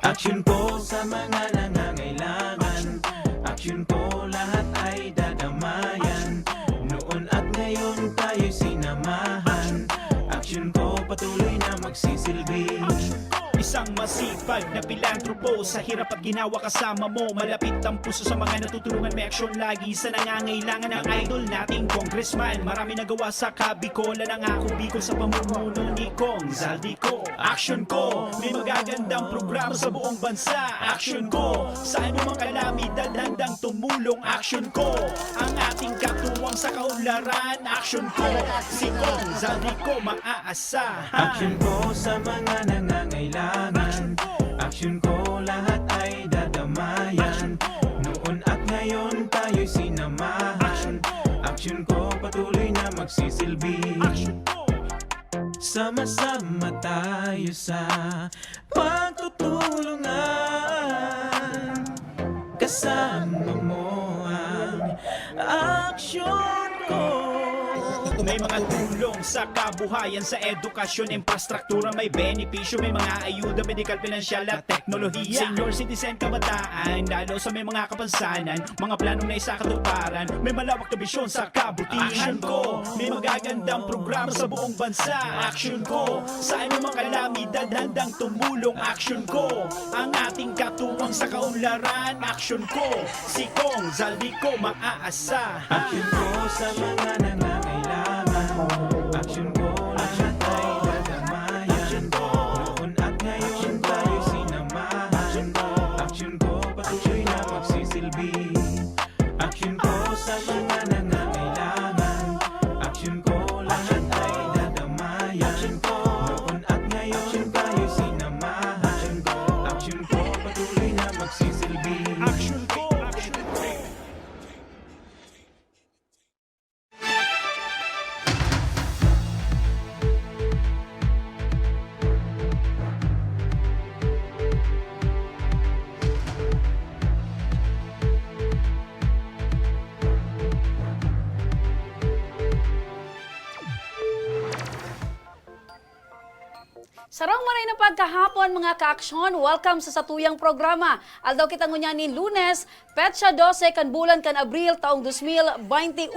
Aksyon ko sa mga nangangailangan, aksyon ko lahat ay dadamayan. Noon at ngayon tayo'y sinamahan, aksyon ko patuloy na magsisilbi. Isang masipag na pilantropo, sa hirap at ginawa kasama mo. Malapit ang puso sa mga natutulungan, may aksyon lagi sa nangangailangan ng idol nating congressman. Marami nagawa sa Kabikolan, ang ako Bicol sa pamumuno ni Kong Zaldico. Aksyon ko, may magagandang programa sa buong bansa. Aksyon ko, sa anumang kalamidad handang tumulong. Aksyon ko, ang ating katuwang sa kaunlaran. Aksyon ko, si Kong Zaldico maaasahan. Aksyon ko sa mga nangangailangan, aksyon ko lahat ay dadamayan. Noon at ngayon tayo'y sinamahan, aksyon ko patuloy na magsisilbi. Sama-sama tayo sa pagtutulungan, kasama mo ang aksyon ko. May mga tulong sa kabuhayan, sa edukasyon, infrastruktura, may benepisyo, may mga ayuda, medikal, pinansyal at teknolohiya. Senior citizen, kabataan, lalo sa may mga kapansanan, mga planong na isakatuparan, may malawak na bisyon sa kabutihan ko. May magagandang programa sa buong bansa. Aksyon ko, sa anumang kalamidad handang tumulong. Aksyon ko, ang ating katuwang sa kaunlaran. Aksyon ko, si Kong Zaldico maaasahan. Aksyon ko sa mga nangangailangan, aksyon ko lahat ay dadamayan. Noon at ngayon tayo'y sinamahan, aksyon ko patuloy na magsisilbi. Aksyon ko sa mga nangangailangan, aksyon ko lahat ay dadamayan. Noon at ngayon tayo'y sinamahan, aksyon ko patuloy na magsisilbi. Aksyon ko, aksyon ko. Sarong maray na pagkahapon mga kaaksyon, welcome sa satuyang programa. Aldaw kita ngunyanin Lunes, Petsa 12 kan bulan kan Abril taong 2021.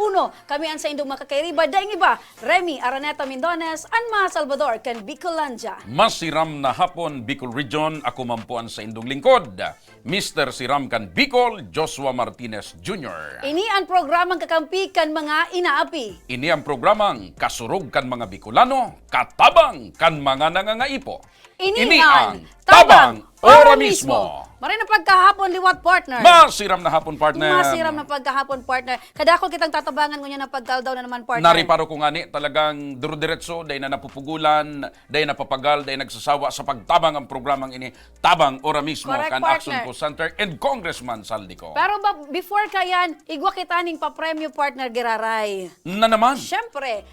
Kami ang sa indong makakairiba, daing iba, Remy Araneta Mindones, Anma Salvador kan Bicolandia. Masiram na hapon, Bicol Region, ako mampuan sa indong lingkod. Mr. Siram kan Bicol, Joshua Martinez Jr. Ini ang programang kakampi kan mga inaapi. Ini ang programang kasurog kan mga Bicolano, katabang kan mga nangangaipo. Ini ang Tabang Ora Mismo. Maray na pagkahapon, liwat partner. Masiram na hapon, partner. Masiram na pagkahapon, partner. Kadakol kitang tatabangan ngunya na pagkaldaw na naman, partner. Nariparo ko nga ni, talagang duro-diretso, dahil na napupugulan, dahil napapagal, dahil nagsasawa sa pagtabang ang programang ini, Tabang Ora Mismo, Correct, kan partner. Action Co Center and Congressman Saldico. Pero before ka yan, igwa kita ning pa-premyo, partner, Giraray. Na naman. Siyempre,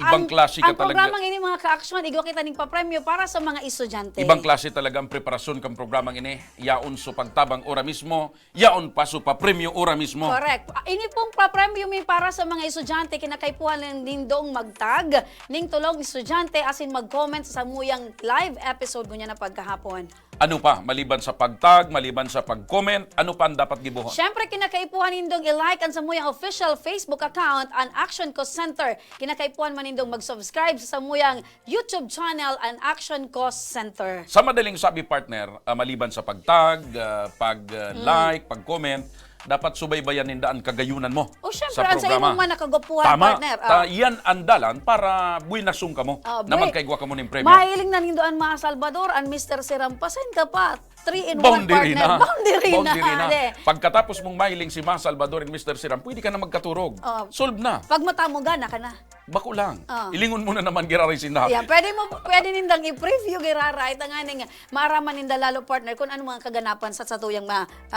ibang klase ka ang talaga. programang ini mga ka-aksyon, igwa kita ning pa-premyo para sa mga estudyante. Ibang klase talaga ang preparasyon kang programang ini. Yaon so pagtabang ora mismo, yaon pa so pa premyo ora mismo. Correct. Ini pong pa-premyo mi para sa mga estudyante, kinakaipuhan ng dindong magtag, ning tulong estudyante asin mag-comment sa muyang live episode niya na pagkahapon. Ano pa, maliban sa pagtag, maliban sa pag-comment, ano pa ang dapat gibuhon? Siyempre, kinakaipuhan nindong i-like ang sa muyang official Facebook account ang Action Co Center. Kinakaipuhan man nindong mag-subscribe sa muyang YouTube channel ang Action Co Center. Sa madaling sabi, partner, maliban sa pagtag, pag-like, pag-comment, dapat subaybayan nindaan kagayunan mo O syempre, sa ang sa programa. imong man nakagupuhan, Tama. partner. Yan ang dalan para buwinasong ka mo na buwi. magkaigwa ka mo ng premyo. Mahiling na nindoan mga Salvador, ang Mr. Siram, pasen ka pa. 3-in-1 Boundary partner. na. Boundary na. Ale. Pagkatapos mong mahiling si Ma Salvador and Mr. Siram, pwede ka na magkaturog. Solve na. Pag matamo gana ka na. Bako lang. Ilingon mo na naman giraray sindahan. Yeah, pwede nindang i-preview girara ita nga ning maaraman ninda lalo partner kung ano mga kaganapan sa satuyang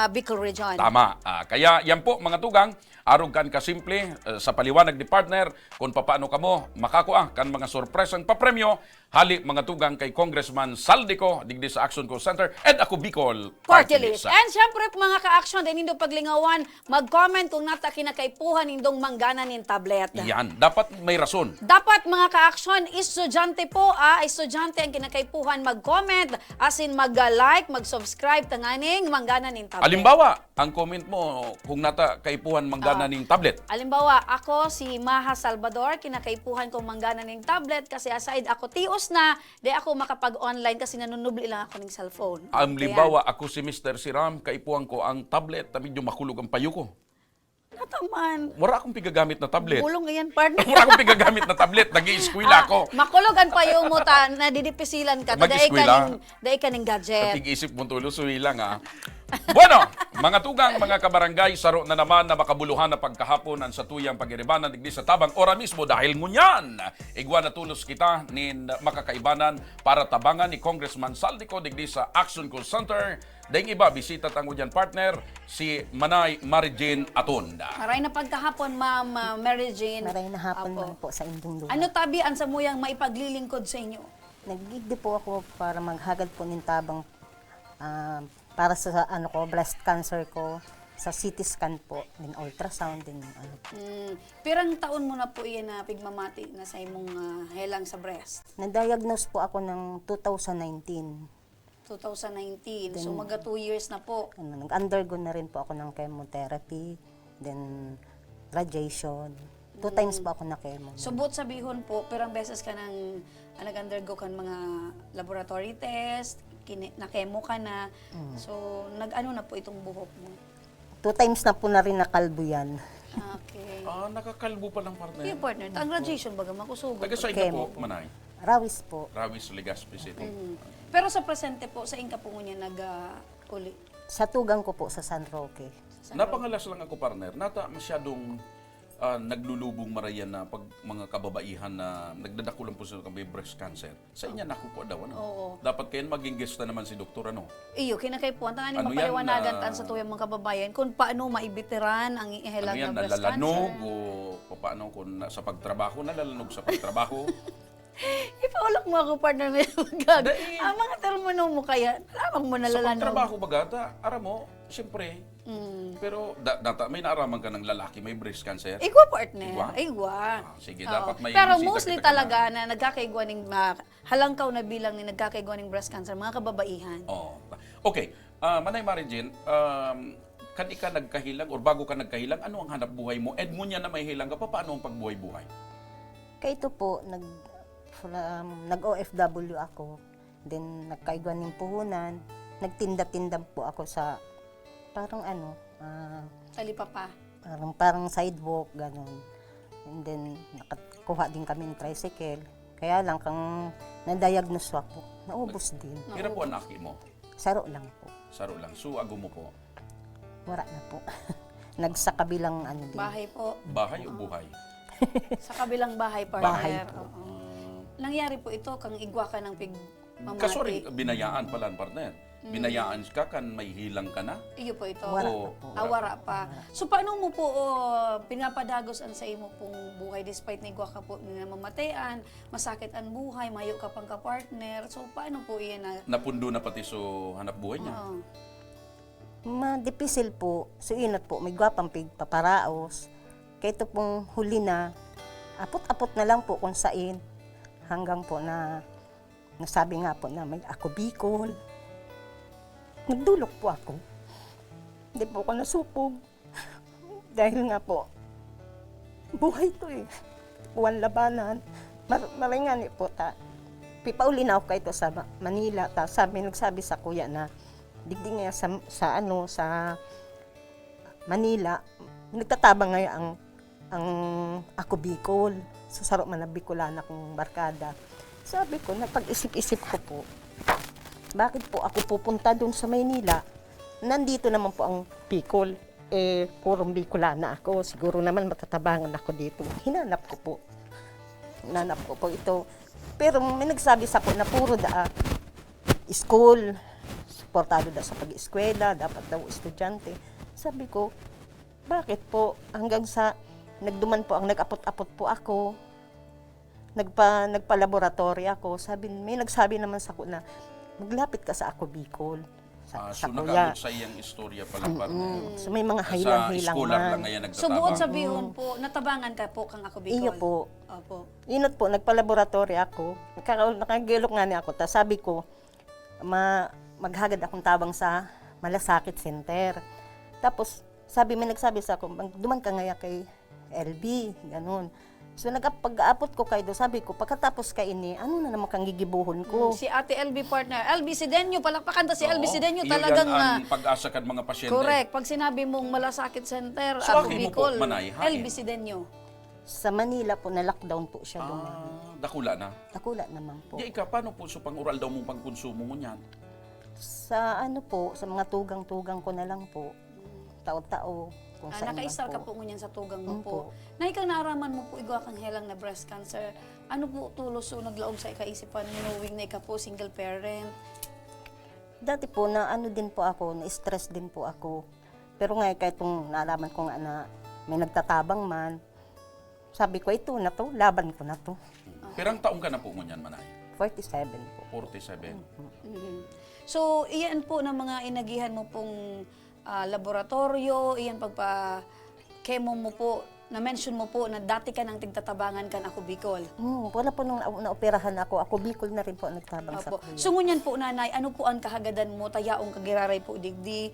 Bicol region. Tama. Kaya yan po mga tugang, Arog kan kasimple sa paliwanag ni partner kung paano kamo makakuha kan mga sorpresang papremyo hali mga tugang kay Congressman Saldico digdi sa Action Call Center and ako Bicol Party list. And syempre mga ka-action din nindo paglingawan, mag-comment kung nata kinakaipuhan nindong manggana nin tablet. Yan, dapat may rason. Dapat mga ka-action, estudyante po, estudyante ang kinakaipuhan mag-comment, as in mag-like, mag-subscribe, tanganing manggana nin tablet. Alimbawa, ang comment mo kung nata kaipuhan manggana ning tablet. Alimbawa, ako si Maha Salvador, kinakaipuhan kong manggana ning tablet kasi aside ako tios na, di ako makapag-online kasi nanunubli lang ako ng cellphone. Alimbawa, ako si Mr. Siram, kaipuhan ko ang tablet, medyo makulog ang payo ko. Nataman. Wala akong pigagamit na tablet. Bulong ngayon, partner. Wala akong pigagamit na tablet, nag-i-eskwela ako. Makulogan pa yung mo ta, nadidipisilan ka. Mag-eskwela. Daig ka ng gadget. Tig-isip mo tulo, suwi lang ha. Bueno, mga tugang, mga kabarangay, saro na naman na makabuluhan na pagkahapon ang satuyang pagiribanan digdi sa tabang ora mismo dahil ngunyan. Igwa na tulos kita nin makakaibanan para tabangan ni Congressman Saldico digdi sa Action Call Center. Daing iba, bisita tango dyan partner, si Manay Marijin Atonda. Maray na pagkahapon, Ma'am Mary Jane. Maray na hapon Apo. lang po sa inyong lugar. Ano tabi ang samuyang maipaglilingkod sa inyo? Nagigdi po ako para maghagad po ng tabang para sa breast cancer ko, sa CT scan po, din ultrasound, din ano. Pirang taon mo na po iyan na pigmamati na sa imong helang sa breast? Na-diagnose po ako ng 2019. 2019. So, maga 2 years na po. Nag-undergo na rin po ako ng chemotherapy, then radiation. 2 times po ako na chemo. So, but sabihon po, pirang beses ka nang nag-undergo kan mga laboratory test, na-chemo ka na. So, nag-ano na po itong buhok mo? 2 times na po na rin nakalbo yan. Okay. Nakakalbo pa lang partner. Yung partner, ang graduation baga makusugod. Taga sa Okay. po, Manay. Rawis po. Rawis, Legazpi City. Pero sa presente po, sa inka po niya nag-uli. Sa tugang ko po sa San Roque. Napangalas lang ako partner, nata masyadong naglulubong marayan na pag mga kababaihan na nagdadakulan po sa may breast cancer. Sa inya naku po daw, ano? Oo. Dapat kayo maging guest na naman si doktor, ano? Iyo, kinakaipuan. Tangan Ano ni yan, mapaliwanagan tan sa tuyang mga kababayan kung paano maibitiran ang Ano ihelang yan, na breast nalalanog cancer. o paano kung sa pagtrabaho, nalalanog sa pagtrabaho. Ipaulak mo ako, partner na yung gag. Ang mga termino mo kaya, alamang mo Sa nalalanog. pagtrabaho bagata, ara mo, siyempre. Pero may naaraman ka ng lalaki, may breast cancer. Igwa, partner. Igwa? Igwa. Sige, Oo. dapat may Pero bisita mostly kita talaga na nagkakaigwa ng halangkaw na bilang ni nagkakaigwa ng breast cancer, mga kababaihan. Oh. Okay, Manay Marijin, kan ka nagkahilang or bago ka nagkahilang, ano ang hanap buhay mo? Ngunyan na may hilang ka pa, paano ang pagbuhay-buhay? Kaya ito po, nag-OFW ako. Then, nagkaigwan ng puhunan. Nagtinda-tinda po ako sa, parang Talipapa. parang sidewalk, gano'n. And then, nakakuha din kami ng tricycle. Kaya lang, kang na-diagnose ako, naubos din. Hira po anaki mo, Saro lang po. saro lang, suago mo po, Wala na po. Nagsa kabilang din. Bahay po. bahay o buhay? Sa kabilang bahay, partner. Bahay po. Oo. Nangyari po ito, kang igwa ka ng pigmamati. Kaso rin, binayaan pala, partner. Binayaan ka kan may hilang ka na? Iyo po ito. Wala Oo. na po. Wara pa. So, paano mo po pinapadagos ang sa imo pong buhay despite na igwa ka po na mamatayan, masakit ang buhay, mayo ka pang ka-partner. So, paano po iyan na... Napundo na pati so hanap buhay niya. Oo. Madipisil po. So, inat po. May gwapang pigpaparaos. Kaya ito pong huli na, apot-apot na lang po kung sain. Hanggang po na, nasabi nga po na may ako Bicol. Nagdulok po ako. Hindi po ako nasupog. Dahil nga po, buhay to eh. Buwan labanan. Maringani po ta. Pipauli na ako kayo sa Manila. Ta, nagsabi sa kuya na, digdi nga sa Manila, nagtatabang ngayon ang ako Bicol. Sasaro man na Bicolana kong barkada. Sabi ko, napag-isip-isip ko po, bakit po ako pupunta doon sa Maynila? Nandito naman po ang Bicol. Purong Bicolana ako. Siguro naman matatabangan ako dito. Hinanap ko po ito. Pero may nagsabi sa ko na puro school. Suportado daw sa pag-eskwela. Dapat daw estudyante. Sabi ko, Bakit po? Hanggang sa nagduman po ang nag-apot-apot po ako. Nagpa-laboratory ako. May nagsabi naman sa ko na maglapit ka sa Ako Bicol. So kuya. nakaabot sa iyang istorya pala partner. So may mga Sa hilang-hilang scholar lang man. ngayon So nagtatabang. buod sa bihon po, natabangan ka po kang Ako Bicol? Iyo po. Opo. Inot po, nagpa-laboratory ako. Nakagilok nga niya ako. Tapos sabi ko, maghagad akong tabang sa Malasakit Center. Tapos may nagsabi sa ako, duman ka ngaya kay LB, ganun. So pag-aapot ko kayo doon, sabi ko, pagkatapos ka ini, ano na naman kang gigibuhon ko? Si Ate LB partner, LB Sidenyo, palakpakan ta si LB Sidenyo, Iyo talagang yan ang pag-asa kan mga pasyente. correct. Pag sinabi mong Malasakit Center, So, Ako akin mo po, Bicol, Manay, hain. LB Sidenyo. Sa Manila po, na-lockdown po siya doon. Dakula na. Nakula naman po. Di ka, paano po sa pang-oral daw mong pangkonsumo mo niyan? Sa sa mga tugang-tugang ko na lang po. Tao-tao. Kung saan Nakaisar man ka po ngunyan sa tugang mo Opo. po. Na ikaw naaraman mo po igwa kang helang na breast cancer. Ano po tulos o naglaog sa ikaisipan knowing na ikaw po single parent? Dati po, na ano din po ako, na-stress din po ako. Pero nga, kahit kung naalaman ko nga na may nagtatabang man, sabi ko, ito na to, laban ko na to. Pirang taong ka na po mo niyan, Manay? 47 po. 47. So, iyan po ng mga inagihan mo pong laboratorio, iyan pagpa-chemo mo po, na-mention mo po na dati ka nang tigtatabangan kan Ako Bicol. Wala po nung naoperahan ako Bicol na rin po ang nagtabang sa Opo. kuya. So ngunyan po nanay, ano po ang kahagadan mo, tayaong kagiraray po digdi,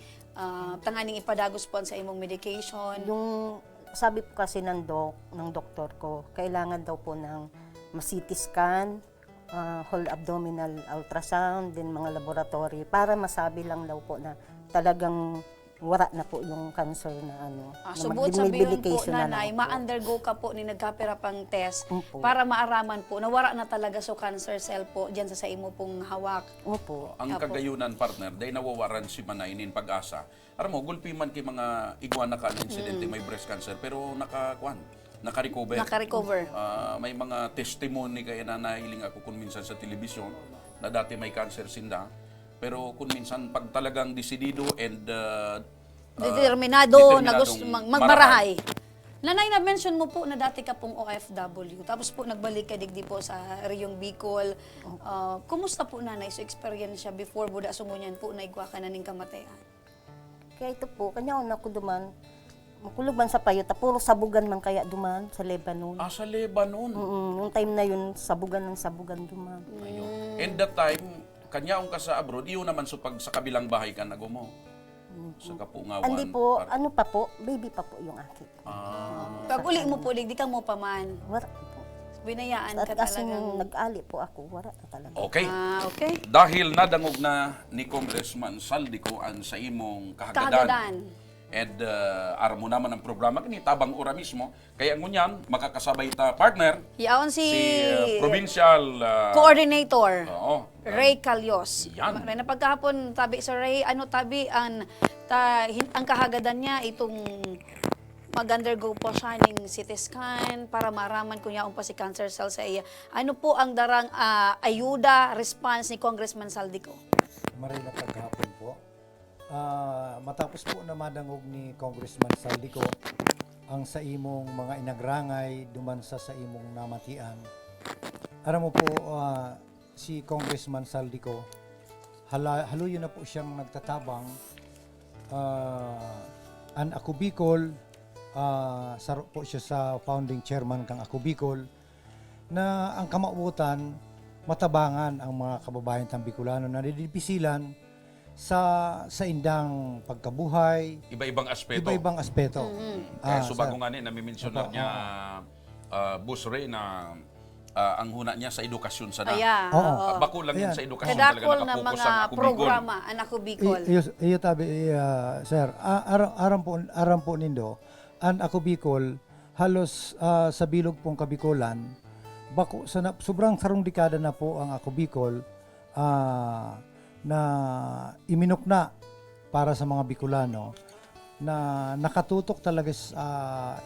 tanganing ipadagos po sa imong medication. Yung sabi po kasi ng doktor ko, kailangan daw po ng ma-CT scan, whole abdominal ultrasound, din mga laboratory, para masabi lang daw po na talagang wala na po yung cancer na ano. So na buod sa bihon po, medication na nanay, lang po. ma-undergo ka po ni nagkapira pang test Opo. para maaraman po na wala na talaga so cancer cell po dyan sa imo pong hawak. Opo. Ang Apo. kagayunan, partner, day nawawaran si Manay nin pag-asa. Aram mo, gulpi man kay mga iguana ka na insidente, may breast cancer, pero naka-recover. Naka-recover. May mga testimony kaya na nahiling ako kung minsan sa telebisyon na dati may cancer sinda. Pero kung minsan pag talagang desidido and Determinado na gusto determinadong magmarahay. Nanay, na-mention mo po na dati ka pong OFW, tapos po nagbalik ka digdi po sa Riyong Bicol. Kumusta po nanay sa experience siya before buda sumunyan po na igwa ka na ning kamatayan? Kaya ito po, kanya na ko duman, makulog man sa payota, puro sabugan man kaya duman sa Lebanon. sa Lebanon. Yung time na yun, sabugan duman. Ayun. And that time, kanyaong ka sa abroad, iyo naman so pag sa kabilang bahay ka nagumo. Sa Kapungawan. Hindi po, ano pa po, baby pa po yung akin. Pag uli mo po, digdi ka mo pa man. Wala po. Binayaan At ka kasi talagang... nung nag-ali po ako, wala na talaga. Okay. Okay. Dahil nadangog na ni Congressman Saldico ang sa imong kahagadan. Kahagadan. And aramo naman ang programa kini tabang ora mismo. Kaya ngunyan makakasabay ta partner Yaon si provincial coordinator. Oo. Ray Calyos. Yan. Ray, na pagkahapon, tabi sa Ray, ang kahagadan niya, itong mag-undergo po siya ng CT scan para maraman kung yaon pa si cancer cell sa iya. Ano po ang darang ayuda, response ni Congressman Saldico? Maray na paghapon po. Matapos po na madangog ni Congressman Saldico ang sa imong mga inagrangay duman sa imong namatian. Aram mo po, si Congressman Saldico, haluyo na po siyang nagtatabang an Ako Bicol, saro po siya sa founding chairman kang Ako Bicol, na ang kamauutan, matabangan ang mga kababayan tang Bicolano na nidipisilan sa indang pagkabuhay, Iba-ibang aspeto. iba-ibang aspeto. Kaya so sa- bago nga ni nami-mention Opo, lang niya Boss Ray na ang huna niya sa edukasyon sana. Aya. Oo. Bako lang yan Ayan. sa edukasyon talaga Kadakol na nakapokus mga ang Ako Bicol. programa, anak ko Bicol. Iyo tabi, sir, aram po nindo, an Ako Bicol, halos sa bilog pong Kabikolan, bako, sobrang sarong dekada na po ang Ako Bicol, na iminok na para sa mga Bicolano, na nakatutok talaga sa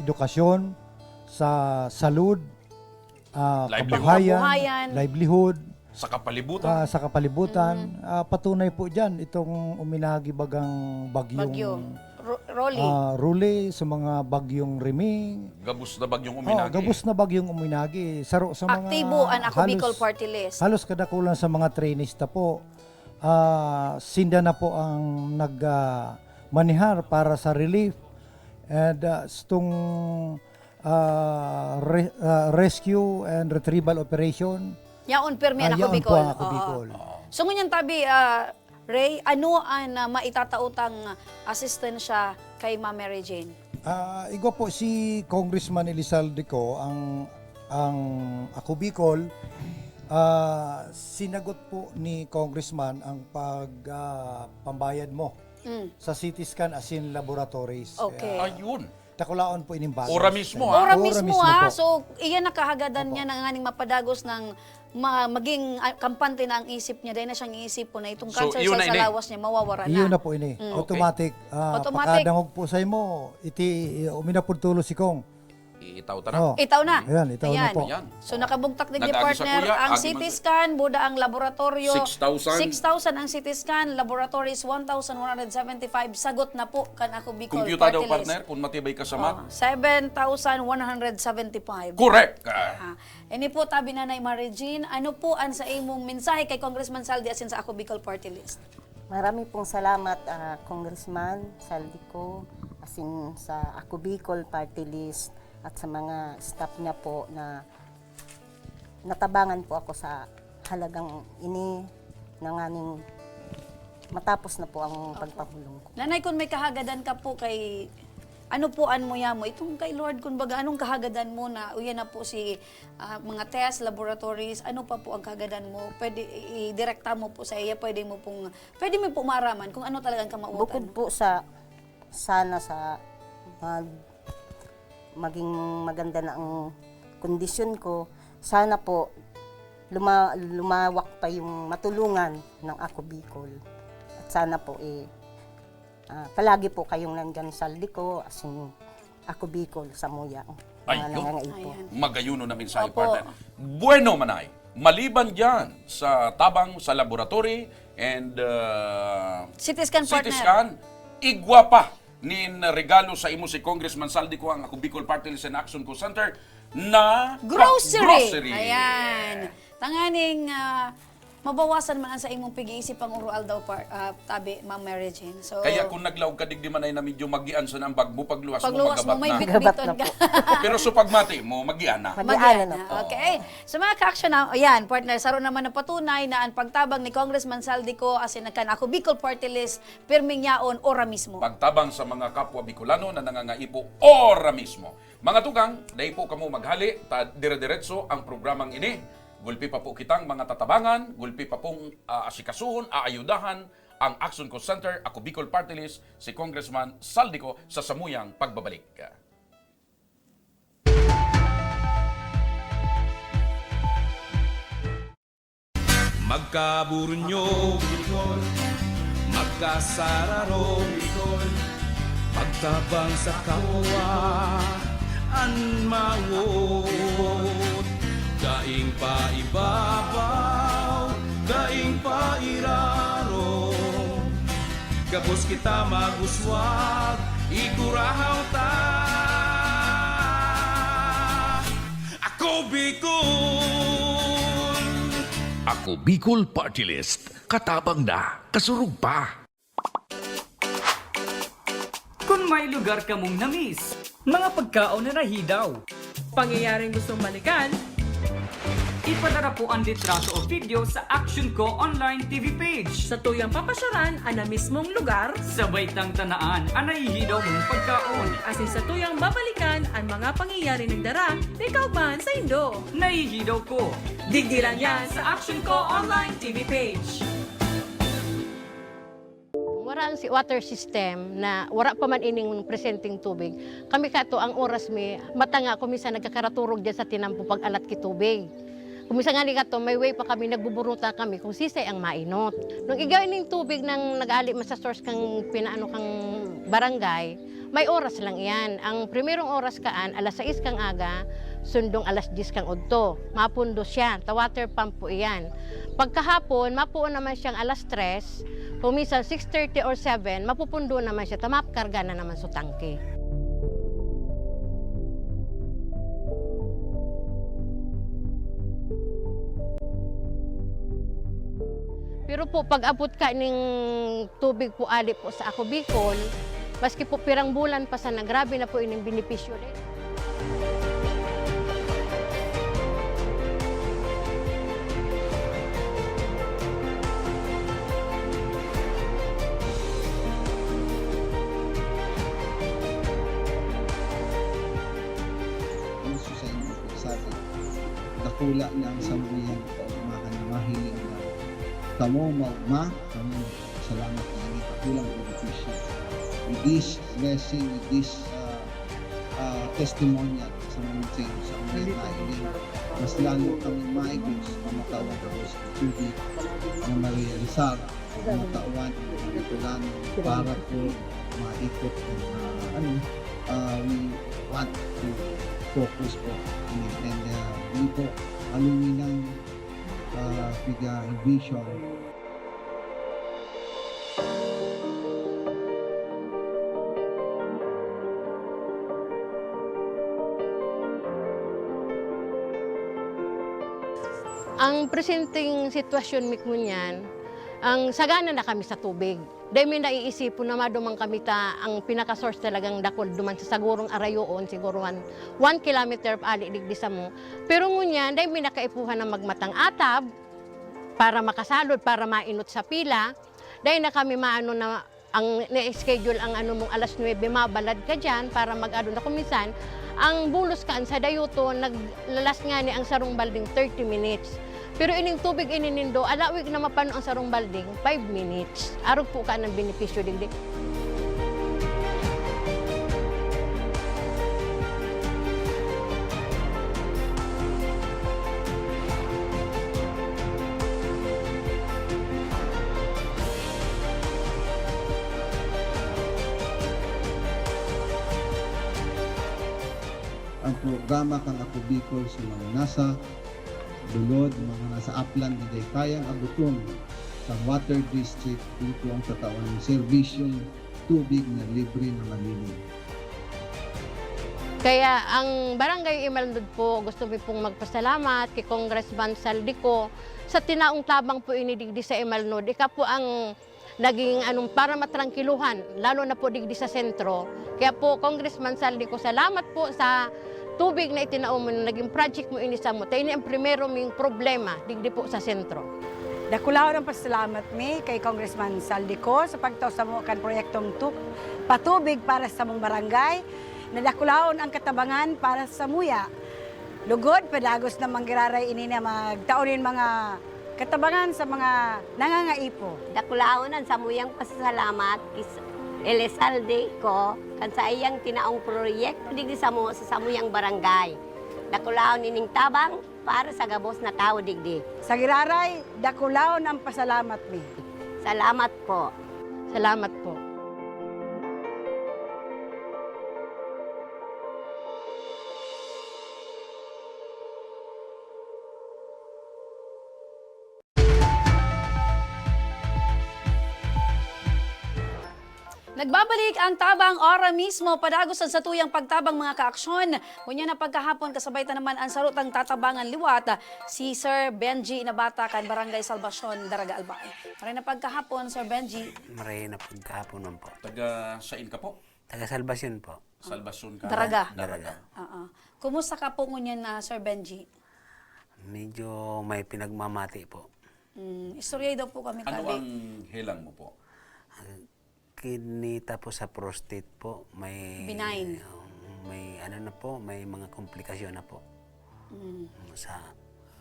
edukasyon, sa salud, Kabuhayan. livelihood, Sa kapalibutan. sa kapalibutan. Patunay po dyan itong uminagi bagang bagyong Rolly. Ruli sa mga bagyong Riming. Gabus na bagyong Oh, uminagi. gabos na bagyong uminagi. Saro sa mga Aktibo ang Ako Bicol halos- Party List. Halos kadakulan sa mga trainees na po. Sinda na po ang nagmanihar para sa relief. And itong rescue and retrieval operation. Yaon permi ang Ako yaon po Bicol. ang Ako Oo. Bicol. So ngunyan tabi, Ray, ano ang maitatautang asistensya kay Ma'am Mary Jane? Igwa po si Congressman Elizalde ko ang Ako Bicol. Sinagot po ni Congressman ang pambayad mo sa CT scan as in laboratories. Okay. Ayun. Takulaon po inimbasa. Ora mismo, Ora Ora mismo po. So, iyan nakahagadan niya ng aning mapadagos ng maging kampante na ang isip niya. Dahil na siyang iisip po na itong So, cancer iyon cell na sa ini. lawas niya, mawawara Iyon na. na po ini. Okay. Automatic. Automatic. Pakadangog po sa imo. Iti uminapod tulo si Kong. Itaw ta na. Oh. Itaw na. Ayan, itaw na po. Ayan. So nakabugtak din ni Nag-agi sa partner kuya, ang agi CT man- scan, buda ang laboratorio. 6,000. 6,000 ang CT scan, laboratories 1,175. Sagot na po kan Ako Bicol Computer daw, Party List. partner, kung matibay ka sa math. 7,175. Correct. Ini po tabi na Mary Jean, ano po ang sa imong mensahe kay Congressman Saldi asin sa Ako Bicol Party List? Marami pong salamat, Congressman Saldico, asin sa Ako Bicol Party List at sa mga staff niya po na natabangan po ako sa halagang ini ng aming matapos na po ang pagpahulong ko. Nanay, kung may kahagadan ka po kay ano po an mo yamo itong kay Lord kun baga anong kahagadan mo na uyan na po si mga test laboratories, ano pa po ang kahagadan mo, pwede i-direkta mo po sa iya, pwede mo po maraman kung ano talagang kamautan. Bukod po sa sana sa maging maganda na ang kondisyon ko, sana po lumawak pa yung matulungan ng Ako Bicol. At sana po palagi po kayong nandyan sa Saldico, asin Ako Bicol sa Muya. Ayun. Ayan. Magayuno na mensahe, Opo. partner. Bueno, manay. Maliban dyan sa tabang sa laboratory and CT scan CT partner. scan, igwa pa nin regalo sa imo si Congressman Saldico ang Ako Bicol Party List and Action Co Center na Grocery. Ayan. Tanganing mabawasan man ang sa imong pag-iisip ang urual daw tabi Ma'am Mary Jane. So Kaya kung naglawag ka digdi manay na medyo magian sa nang bag mo, pagluwas mo pagluwas mo magabat may na. bitbiton ka. Pero sa pagmati mo, magian na. Mag-iana na po. Okay. So mga ka-action na, ayan, partner, saro naman na patunay na ang pagtabang ni Congressman Saldico as in kan Ako Bicol Party List, pirming yaon ora mismo. Pagtabang sa mga kapwa Bicolano na nangangaipo ora mismo. Mga tugang, dahil po kamo maghali, dire-diretso ang programang ini. Gulpi pa po kitang mga tatabangan, gulpi pa pong asikasuhon, aayudahan ang Action Co Center, Ako Bicol Party List, si Congressman Saldico sa samuyang pagbabalik. Magkaburunyo, magkasararo, pagtabang sa kapwa, anmawot, daing paibabaw, daing pairaro, gabos kita maguswag, igurahaw ta. Ako Bicol! Ako Bicol Party List. Katabang na, kasurug pa. Kung may lugar ka mong namiss, mga pagkaon na nahidaw, Pangyayaring gustong balikan, ipadara po ang litrato o video sa Action Co online TV page. sa tuyang papasyaran ang na mismong lugar, Sabay tang tanaan ang nahihidaw mong pagkaon. asin sa tuyang babalikan ang mga pangyayari ng dara, ikaw man sa Indo. Nahihidaw ko. Digdilan yan sa Action Co online TV page. Wala ang water system na wala pa man ining presenting tubig. Kami kato ang oras mi matanga kumisa nagkakaraturog diyan sa tinampo pag alat ki tubig. Kumisa nga ni kato may way pa kami nagbuburuta kami kung sisay ang mainot. Nung igawin ning tubig nang nag-ali man sa source kang pinaano kang barangay, may oras lang iyan. Ang primerong oras kaan alas 6 kang aga, sundong alas 10 kang udto. Mapundo siya, ta water pump po iyan. Pagkahapon, mapuon naman siyang alas 3, Kung minsan 6:30 or 7, mapupundo naman siya, tamapkarga na naman sa tangke. Pero po, pag abot ka ng tubig po ali po sa Ako Bicol, maski po pirang bulan pa sana, grabe na po ining benepisyo rin. Gusto sa inyo po sabi, dakula na ang sambuyan ko, makan mahiling na kamo maugma, kamo salamat na ini kakulang benepisyo. With this blessing, with this testimonial sa mga sa mga mahiling, mas lalo kami maigos na matawag ako sa tubig na Maria Rizal, matawan ng Bicolano para po maikot ng we want to focus po and hindi po alungin ng vision. Ang presenteng sitwasyon mi kunyan, ang sagana na kami sa tubig. Dahil may naiisip na madumang kami ang pinaka-source talagang dakol duman sa sagurong arayoon, siguro 1 kilometer ali digdi sa mo. Pero ngunyan, dahil may nakaipuhan na magmatang atab para makasalod, para mainot sa pila. Dahil na kami maano na ang na-schedule ang mong alas 9, mabalad ka dyan para mag-ado na kumisan. Ang bulos kaan sa dayuto, naglalas nga ni ang sarong balding 30 minutes. Pero ining tubig ininindo, alawig na mapano ang sarong balding 5 minutes. Arog po ka ng benepisyo digdi. Ang programa kang Ako Bicol sa mga nasa Dulod, mga nasa upland na kayang abuton sa water district dito ang katawan ng serbisyong tubig na libre na malilim. Kaya ang Barangay Imalnod po, gusto mo pong magpasalamat kay Congressman Saldico sa tinaong tabang po inidigdi sa Imalnod. Ika po ang naging para matrangkiluhan, lalo na po digdi sa sentro. Kaya po, Congressman Saldico, salamat po sa tubig na itinaon mo, naging project mo inisa mo. Tayo ang primero ming problema digdi po sa sentro. Dakulaw ng pasalamat mi kay Congressman Saldico sa pagtaw sa mo kan proyektong patubig para sa mong barangay. Nadakulaon ang katabangan para sa muya. Lugod, pedagos na manggiraray ini na magtaonin mga katabangan sa mga nangangaipo. Dakulaonan sa muyang pasasalamat Elizalde ko kan sa iyang tinaong proyekto digdi sa samuyang barangay. Dakulaon nining tabang para sa gabos na tao digdi. Sa giraray, dakulaon ang pasalamat mi. Salamat po. Salamat po. Nagbabalik ang tabang ora mismo padagosan sa tuyang pagtabang mga kaaksyon. Kunya na pagkahapon kasabay ta naman ang sarutang tatabangan liwat si Sir Benji Nabata kan Barangay Salvacion, Daraga Albay. Maray na pagkahapon, Sir Benji. Maray na pagkahapon man po. Taga sain ka po? Taga Salvacion po. Salvacion ka? Daraga. Daraga. Kumusta ka po ngunyan na Sir Benji? Medyo may pinagmamati po. Istorya daw po kami Ano ang hilang mo po? Kinita po sa prostate po. May benign. May na po, may mga komplikasyon na po.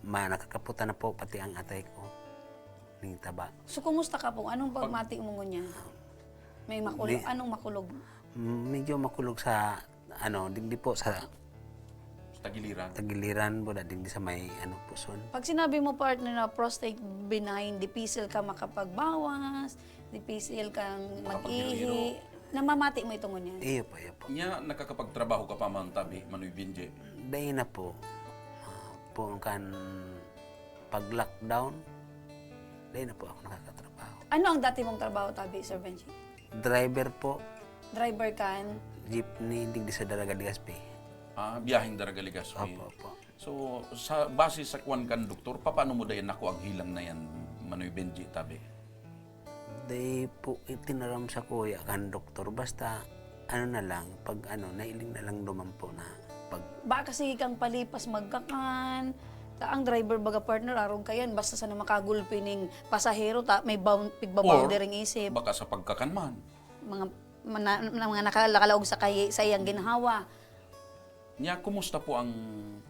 Nakakaputa na po pati ang atay ko. Ning taba. So kumusta ka po? Anong pagmati mo ngunyan? May makulog? Anong makulog? Medyo makulog sa digdi po sa Tagiliran. Tagiliran po, digdi sa may puson. Pag sinabi mo partner na prostate benign, dipisil ka makapagbawas, dipisil kang mag-ihi, namamati mo itong ngunyan? Iyo po. Nya, nakakapagtrabaho ka pa man tabi, Manoy Binje? Dahil na po, pag-lockdown, dahil na po ako nakakatrabaho. Ano ang dati mong trabaho, tabi, Sir Benji? Driver po, Driver kan? jeepney, digdi sa Daraga Legazpi. Biyaheng Daragaligas. Opo. So, sa base sa kwan kan doktor, paano mo dayan ako ang hilang na yan, Manoy Benji, tabi? Day po itinaram sa kuya kan doktor. Basta, ano na lang, pag nailing na lang dumampo na. Pag Ba kasi kang palipas magkakan, ang driver baga partner, aron kayan, basta sa na makagulpi ning pasahero, may pigbaboundering isip. Baka sa pagkakanman. Mga nakalalaog sa iyang ginhawa. Niya, kumusta po ang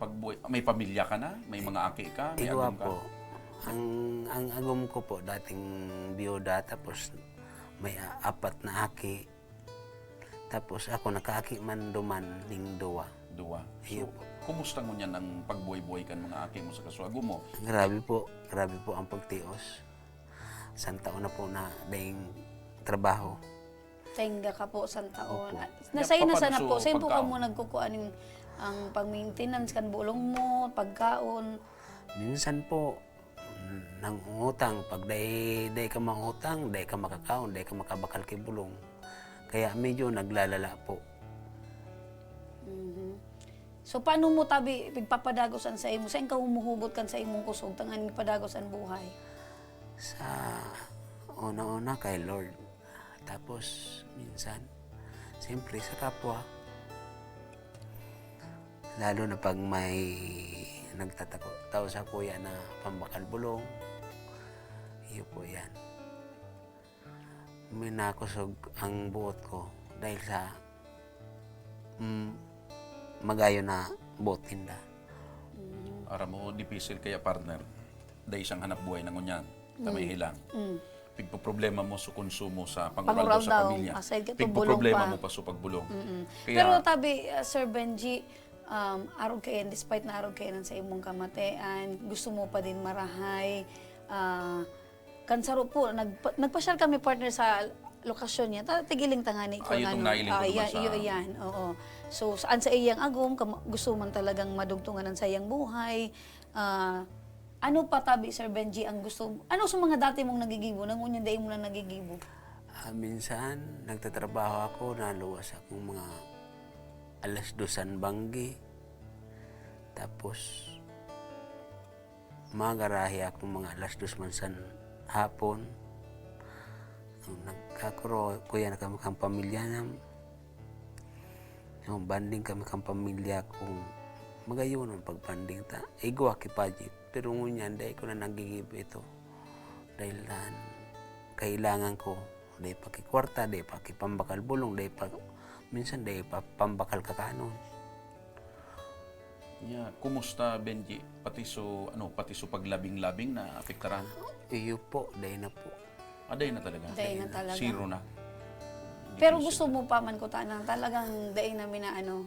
pagbuhay? May pamilya ka na? May mga aki ka? May igwa agom ka? po. Ang agom ko po, dating biyuda, tapos may 4 na aki. Tapos ako nakaaki man duman ning duwa. So, kumusta mo niyan ang pagbuhay-buhay kan mga aki mo sa kaswago mo? Grabe po ang pagtios. Isang taon na po na daing trabaho. Tenga ka po sa taon. Opo. Nasa'yo na sana Papanso, po. Sa'yo po ka pagkaon. mo nagkukuan ang pag-maintenance kan bulong mo, pagkaon. Minsan po, nang utang, pag day ka mangutang, day ka makakaon, day ka makabakal kay bulong. Kaya medyo naglalala po. So paano mo tabi pigpapadagosan sa imo? Saan ka humuhugot kan sa imong kusog tangan padagosan buhay? Sa una-una kay Lord. Tapos minsan, siyempre sa kapwa. Lalo na pag may nagtatao sa kuya na pambakal bulong. Iyo po yan. May nakusog ang buot ko dahil sa magayo na buot tinda. Ara mo, dipisil kaya partner. Dahil siyang hanap buhay ng unyan. Tamay hilang. Pigpo-problema mo sa konsumo sa panguraldaw sa pamilya. Pigpo-problema mo pa sa pagbulong. Kaya, Pero tabi, Sir Benji, araw kayo, despite na araw kayo sa imong kamatean, gusto mo pa din marahay. Kansaro po, nagpasyal kami partner sa lokasyon niya. Tigiling tangani ko. Itong nailing ko naman sa... Yan, oo. So, saan sa iyang agom, gusto man talagang madugtungan sa iyang buhay. Ano pa tabi, Sir Benji, ang gusto? Ano sa mga dati mong nagigibo? Nangunyan dahil mo na nagigibo? Minsan, nagtatrabaho ako, naluwas akong mga 2:00 banggi. Tapos, magarahi ako mga 2:00 mansan hapon. Nagkakuro, kuya na kami kang pamilya nam. Yung banding kami kang pamilya kung magayon ang pagbanding ta. Ego akipajit. Pero ngunyan, dahil ko na nagigib ito. Dahil kailangan ko, dahil pakikwarta, dahil pakipambakal bulong, dahil minsan dahil pambakal kakanon. Yeah, kumusta Benji? Pati so paglabing-labing na apektaran? Iyo po, dahil na po. Dahil na talaga? Dahil na talaga. Zero na. Pero gusto mo pa man ko tanang talagang dahil namin na ano?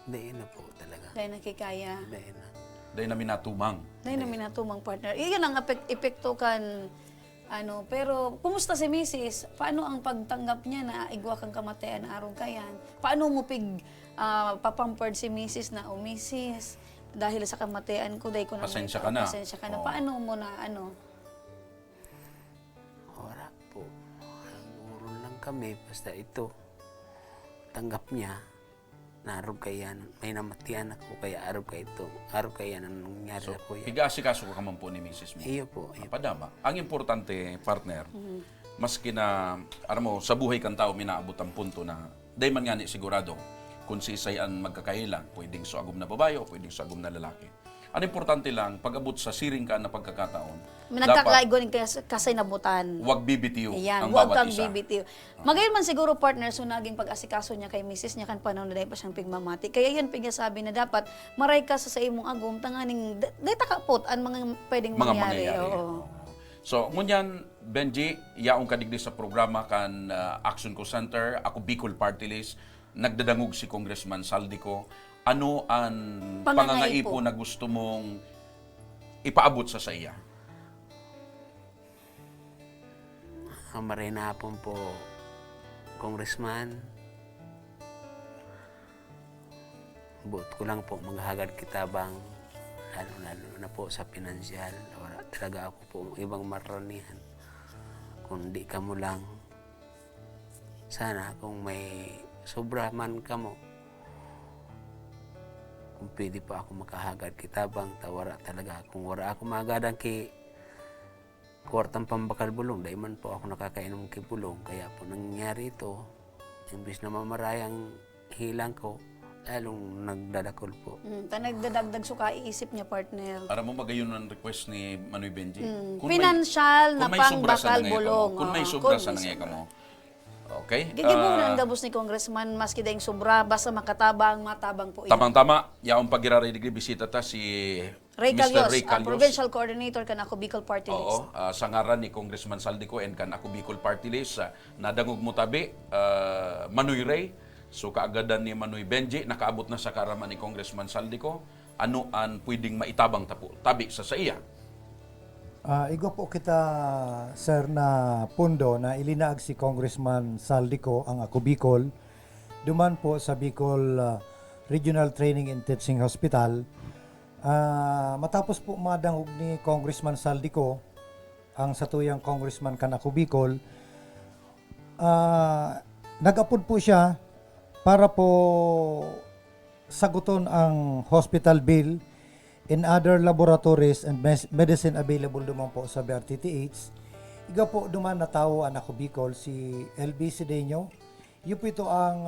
Dahil na po talaga. Dahil nakikaya. Dahil na. Dahil namin natumang. Dahil namin natumang partner. Iyan ang epekto kan pero kumusta si Mrs.? Paano ang pagtanggap niya na igwa kang kamatayan na araw kayan? Paano mo papampard si Mrs. na Mrs. dahil sa kamatayan ko, dahil ko na Pasensya ka na. Pasensya ka na. Oo. Paano mo na Wala po. Urol lang kami. Basta ito. Tanggap niya. Narog kayan. May namatian ako. Kaya arog kaya ito. Arog kaya na nangyari So, ako yan. higa-asikaso ka man po ni Mrs. mo. Iyo po. Iyo po. Padama. Ang importante, partner, maski na, sa buhay kang tao, minaabot ang punto na, dahil man nga ni sigurado, kung si isayan magkakailang, pwedeng sa agom na babae o pwedeng sa agom na lalaki. Ang importante lang, pag-abot sa siring ka na pagkakataon, nagkakaigon kasay nabutan. Huwag bibitiw Ayan, ang huwag bawat kang isa. bibitiw. Magayon man siguro partner, so naging pag-asikaso niya kay Mrs. niya kan panahon na dahil pa siyang pigmamati. Kaya yan sabi na dapat maray ka sa imong agom, tanganing, dahil takapot ang mga pwedeng mangyari. Oo. So, ngunyan, Benji, yaong kadigdi sa programa kan Action Co Center, ako Bicol Party List, nagdadangog si Congressman Saldico. Ano ang pangangaipo na gusto mong ipaabot sa iya? Maray na hapon po, Congressman. Buot ko lang po maghagad kitabang, lalo na po sa pinansyal. Wala talaga ako po ibang maranihan. kung di ka mo lang, sana kung may sobra man ka mo, kung pwede pa ako makahagad kitabang, tawara talaga. Kung wala ako magadan ki kwartang pambakal bulong, dahil man po ako nakakainom ki bulong. Kaya po nangyari ito, imbis na mamarayang hilang ko, lalong nagdadakol po. Nagdadagdag suka iisip niya, partner. Para mo magayon ang request ni Manoy Benji. Financial na kung may sobra sa pangbakal nangyayon ka mo, bulong. Kung may Oo, sobra kung sa may nangyayon ka sobra. mo. Okay? Gigibo na ang gabos ni Congressman, maski daing sobra, basta makatabang, matabang po. Tamang-tama, yaong pagiraray digli bisita ta si Ray Mr. Calios, Ray Calios. Provincial Coordinator kan ako Bicol Party List. Oo, sa ngaran ni Congressman Saldico and kan ako Bicol Party List, nadangog mo tabi, Manoy Ray, so kaagadan ni Manoy Benji, nakaabot na sa karaman ni Congressman Saldico, ano ang pwedeng maitabang tabi sa iya? Igo po kita, sir, na pundo na ilinaag si Congressman Saldico ang ako Bicol. Duman po sa Bicol Regional Training and Teaching Hospital. Matapos po madangog ni Congressman Saldico ang satuyang Congressman Kanako Bicol, nag-apod po siya para po saguton ang hospital bill and other laboratories and medicine available duman po sa BRTTH. Iga po duman na tao ang ako Bicol, si LB Sideño. Yun po ito ang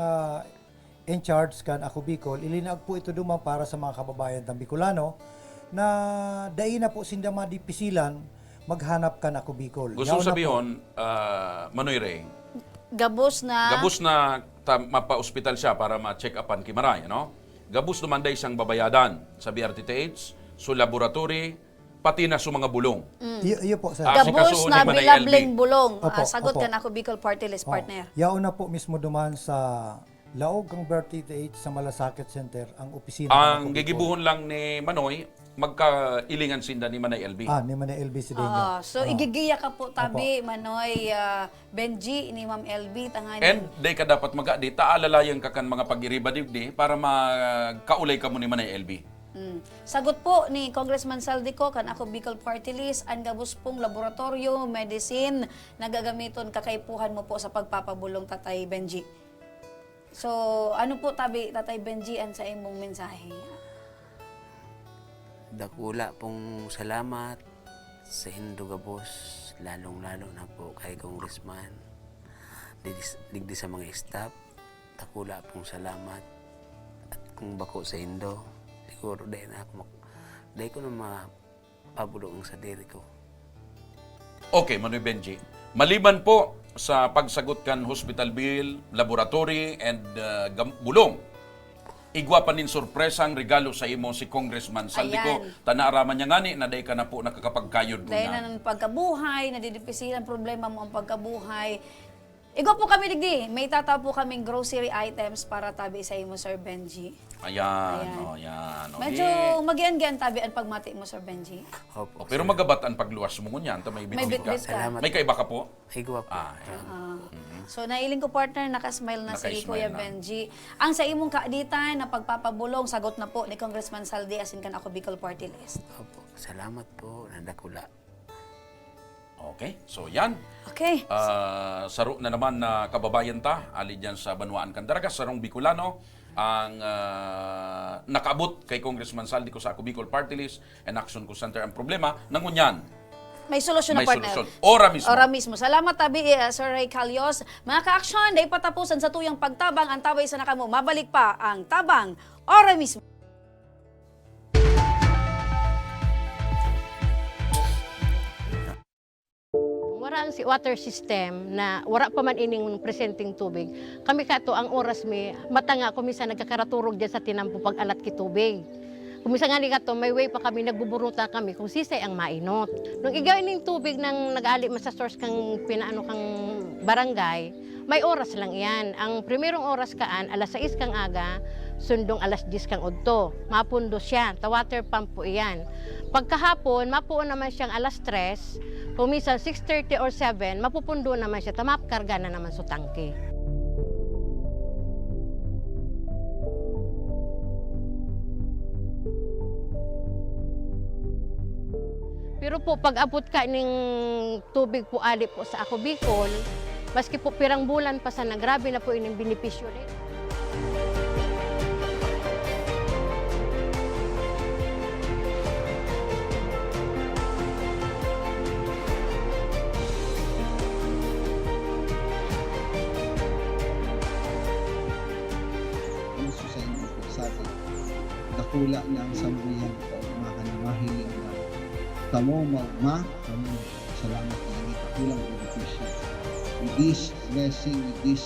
in charge kan ako Bicol. Ilinag po ito duman para sa mga kababayan ng Bicolano na dai na po sinda madipisilan maghanap kan ako Bicol. Gusto Yaw na sabihin, Manoy Ray, Gabos na mapa-hospital siya para ma-check upan kimaray, no? Gabos dumanday siyang babayadan sa BRTTH, so laboratory, pati na sa mga bulong. Iyo po, sir. Gabos na bilabling bulong. Opo, Sagot opo. kan ako Bicol Party List, partner. Yaon na po mismo duman sa Laog ang BRTTH sa Malasakit Center ang opisina. Ang gigibuhon lang ni Manoy, magkailingan sinda ni Manay LB. Ni Manay LB Sideño. So igigiya ka po tabi, Manoy, Benji, ni Ma'am LB, tanganin. And day ka dapat mag-adi, taalalayan ka kan mga pag-iriba di para magkaulay ka mo ni Manay LB. Sagot po ni Congressman Saldico kan ako Bicol Party List, ang gabos pong laboratorio, medicine, nagagamiton kakaipuhan mo po sa pagpapabulong Tatay Benji. So, ano po tabi, Tatay Benji, ang sa imong mensahe? Dakula pong salamat sa Indo Gabos, lalong-lalo na po kay Congressman, digdi sa mga staff. Dakula pong salamat. At kung bako sa Indo, siguro dahil ko na mapabulong sa diri ko. Okay, Manoy Benji. Maliban po sa pagsagot kan hospital bill, laboratory, and bulong, igwa pa nin sorpresang regalo sa imo si Congressman Saldico. Tanaaraman niya ngani na day ka na po nakakapagkayod Dahil na ng pagkabuhay, nadidipisilan problema mo ang pagkabuhay. Igo po kami digdi, may tataw po kaming grocery items para tabi sa imo, Sir Benji. Ayan. Oh, yan. Okay. Medyo magian-gian tabi ang pagmati mo, Sir Benji. Oh, Opo, pero magabat ang pagluwas mo ngunyan, may bitbit ka. Salamat. May kaiba ka po? Igwa po. So nailing ko, partner, nakasmile na si Naka-smile Kuya na. Benji. Ang sa imong kaaditan na pagpapabulong, sagot na po ni Congressman Saldi asin kan ako Bicol Party List. Opo, salamat po, nadakula. Okay, so yan. Okay. Saro na naman na kababayan ta, ali dyan sa Banwaan Candaragas, sarong Bicolano, ang nakaabot kay Congressman Saldico sa ako Bicol Party List and Action Call Center. Ang problema, nangunyan, May solusyon na, may partner. solusyon. Ora mismo. Ora mismo. Salamat tabi, Sir Ray Calios. Mga ka-action, dahil patapusan sa tuyang pagtabang, ang tabay sa nakamo. Mabalik pa ang tabang. Ora mismo. Wala ang water system na wala pa man ining presenting tubig. Kami kato ang oras mi matanga kumisa nagkakaraturog diyan sa tinampo pag alat ki tubig. Kumisa nga ni kato may way pa kami nagbuburuta kami kung sisay ang mainot. Nung igawin ning tubig nang nag-ali man sa source kang pinaano kang barangay, may oras lang iyan. Ang primerong oras kaan alas 6 kang aga, sundong alas 10 kang udto. Mapundo siya, ta water pump po iyan. Pagkahapon, mapuon naman siyang alas 3, kung minsan 6:30 or 7, mapupundo naman siya, tamapkarga na naman sa tangke. Pero po, pag abot ka ning tubig po ali po sa Ako Bicol, maski po pirang bulan pa sana, grabe na po ining benepisyo rin. Gusto sa inyo po sabi, dakula na ang sambuyan ko, mahiling na kamo magma, kamo salamat na hindi kakulang benepisyo. With this blessing, with this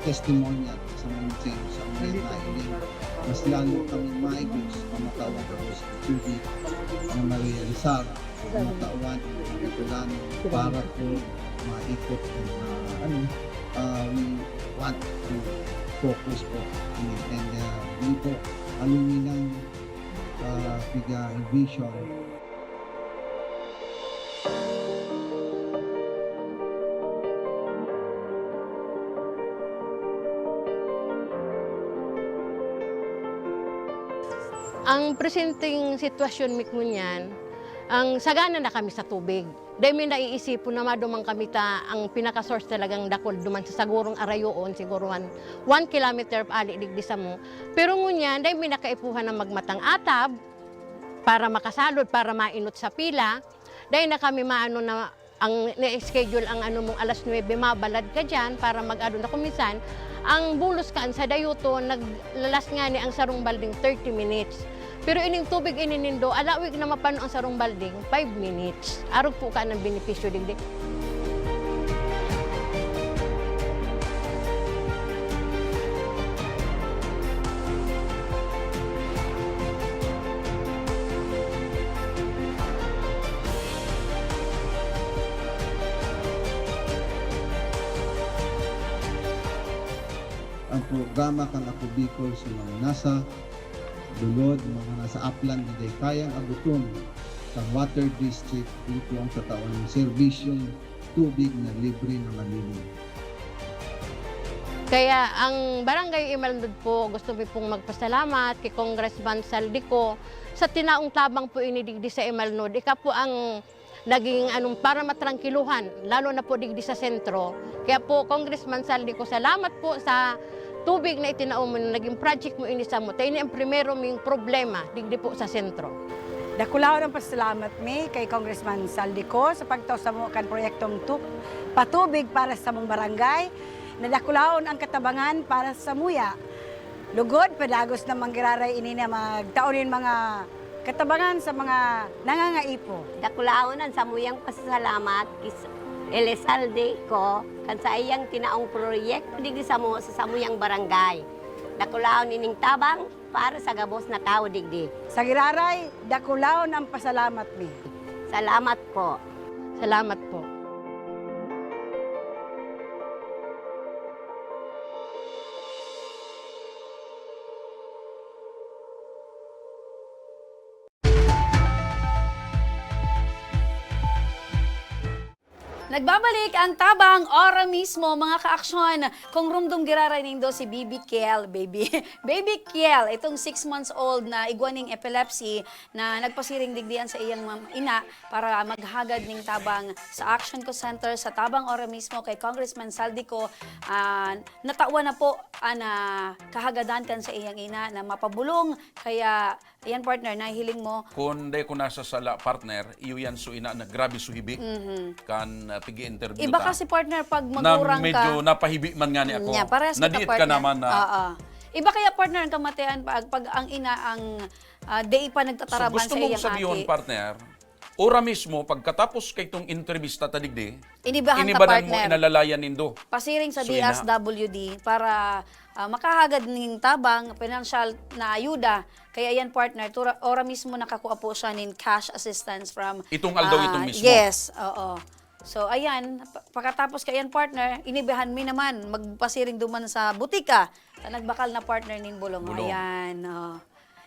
testimonial sa mga team, sa mga nahiling, mas lalo kami maigos ang matawag ko sa tubig na Maria Rizal, matawan, matulano, para po maikot and we want to focus po and hindi po aluminang piga vision. Ang presenting sitwasyon mi kunyan, ang sagana na kami sa tubig. Dahil may naiisip na madumang kami ang pinaka-source talagang dakol duman sa sagurong arayoon, siguro 1 kilometer ali digdi sa mo. Pero ngunyan, dahil may nakaipuhan na magmatang atab para makasalod, para mainot sa pila. Dahil na kami maano na ang na-schedule ang mong alas 9, mabalad ka dyan para mag-ado na kumisan. Ang bulos kaan sa dayuto, naglalas nga ni ang sarong balding 30 minutes. Pero ining tubig ininindo, alawig na mapano ang sarong balding 5 minutes. Arog po ka ng benepisyo digdi. Ang programa kang Ako Bicol sa mga nasa dulod, mga nasa upland na day kayang aguton sa water district dito ang katawan ng serbisyong tubig na libre na malinis. Kaya ang Barangay Imalnod po, gusto mo pong magpasalamat kay Congressman Saldico sa tinaong tabang po inidigdi sa Imalnod. Ika po ang naging para matrangkiluhan, lalo na po digdi sa sentro. Kaya po, Congressman Saldico, salamat po sa tubig na itinaon mo, naging project mo inisa mo. Tayo ang primero ming problema digdi po sa sentro. Dakulaw ng pasalamat mi kay Congressman Saldico sa pagtaw sa mo kan proyektong patubig para sa mong barangay. Nadakulaon ang katabangan para sa muya. Lugod, pedagos na manggiraray ini na magtaonin mga katabangan sa mga nangangaipo. Dakulaonan sa muyang pasasalamat kis Elizalde ko kan sa iyang tinaong proyekto digdi sa samuyang barangay. Dakulaon nining tabang para sa gabos na tao digdi. Sa giraray, dakulaon ang pasalamat mi. Salamat po. Salamat po. Nagbabalik ang tabang ora mismo mga kaaksyon. Kung rumdum giraray nindo si Baby Kiel, Baby Kiel, itong 6 months old na igwaning epilepsy na nagpasiring digdian sa iyang ina para maghagad ning tabang sa Action Ko Center sa tabang ora mismo kay Congressman Saldico. Natawa na po na kahagadan kan sa iyang ina na mapabulong. Kaya ayan partner, nahiling mo. Kung di ko nasa sala partner, iyo yan so ina na grabe suhibi. Kan pigi-interview Iba ta. kasi partner pag Na magurang ka. medyo napahibi man nga ni ako. Yeah, parehas kita, Nadiit partner. ka naman na. Iba kaya partner ang kamatayan pag ang ina ang day pa So nagtataraban gusto sa mong iyang sabihin aki. partner, ora mismo pagkatapos kay tong entrevista tadigdi, Inibahan ta inibanan mo partner. inalalayan nindo. Pasiring sa So, ina. DSWD para makahagad ning tabang financial na ayuda. Kaya yan partner, ora mismo nakakuha po siya nin cash assistance from Itong aldaw itong mismo. Yes, oo. So ayan, pagkatapos kayan partner, inibahan mi naman magpasiring duman sa butika. Nagbakal na partner nin bulong. Bulong. Ayan.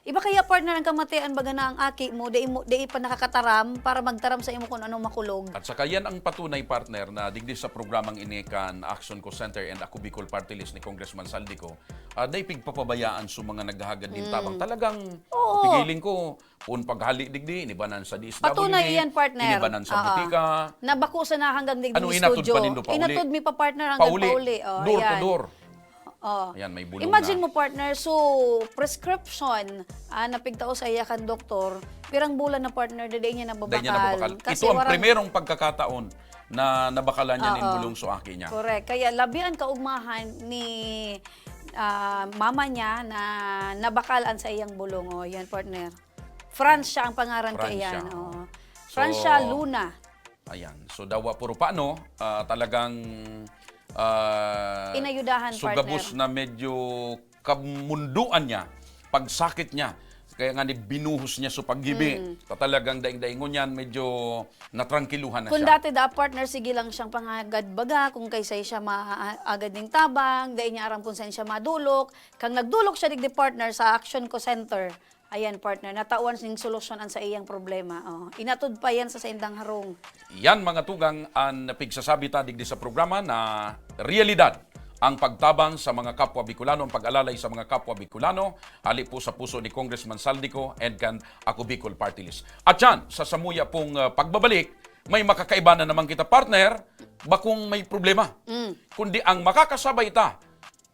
Iba kaya partner ang kamatian baga na ang aki mo, di pa nakakataram para magtaram sa imo kung anong makulog. At saka yan ang patunay, partner, na digdi sa programang inikan Action Co Center and Ako Bicol Party List ni Congressman Saldico, day pigpapabayaan sa mga naghahagad din tabang. Talagang pigiling ko, kung paghali digdi, inibanan sa DSWD, Patunay yan, partner. inibanan sa butika. Nabako sa hanggang digdi Ano, ni inatud studio. pa nindo, pauli? Inatud mi pa partner hanggang pauli. Oh, door to ayan. door. Oh. Ayan, may bulong Imagine na. mo partner, so prescription napigtao sa iya kan doktor, pirang bulan na partner, daday niya nababakal. Dahil niya nababakal. Ito ang primerong pagkakataon na nabakalan niya ng bulong sa aki niya. Correct. Kaya labian kaugmahan ni mama niya na nabakalan sa iyang bulong. Oh, yan partner. Francia ang pangaran Francia, kay yan. Oh. So, Francia Luna. Ayan. So, dawa puro paano, talagang Inayudahan, sugabos partner. na medyo kamunduan niya, pagsakit niya. Kaya nga ni binuhos niya sa paggibi. Talagang daing-daingon yan, medyo natrangkiluhan na Kung siya. dati da partner, sige lang siyang pangagad baga, kung kaysa siya maagad ng tabang, dahil niya aram kung saan siya madulok. Kang nagdulok siya digdi partner sa Action Co Center, ayan partner, natawan sing solusyonan sa iyang problema. Oh. Inatud pa yan sa indang harong. Yan mga tugang ang pigsasabi ta digdi sa programa na realidad ang pagtabang sa mga kapwa Bicolano, ang pag-alalay sa mga kapwa Bicolano, hali po sa puso ni Congressman Saldico and kan Ako Bicol Party List. At yan, sa samuya pong pagbabalik, may makakaiba na naman kita partner, bakong may problema. Kundi ang makakasabay ta,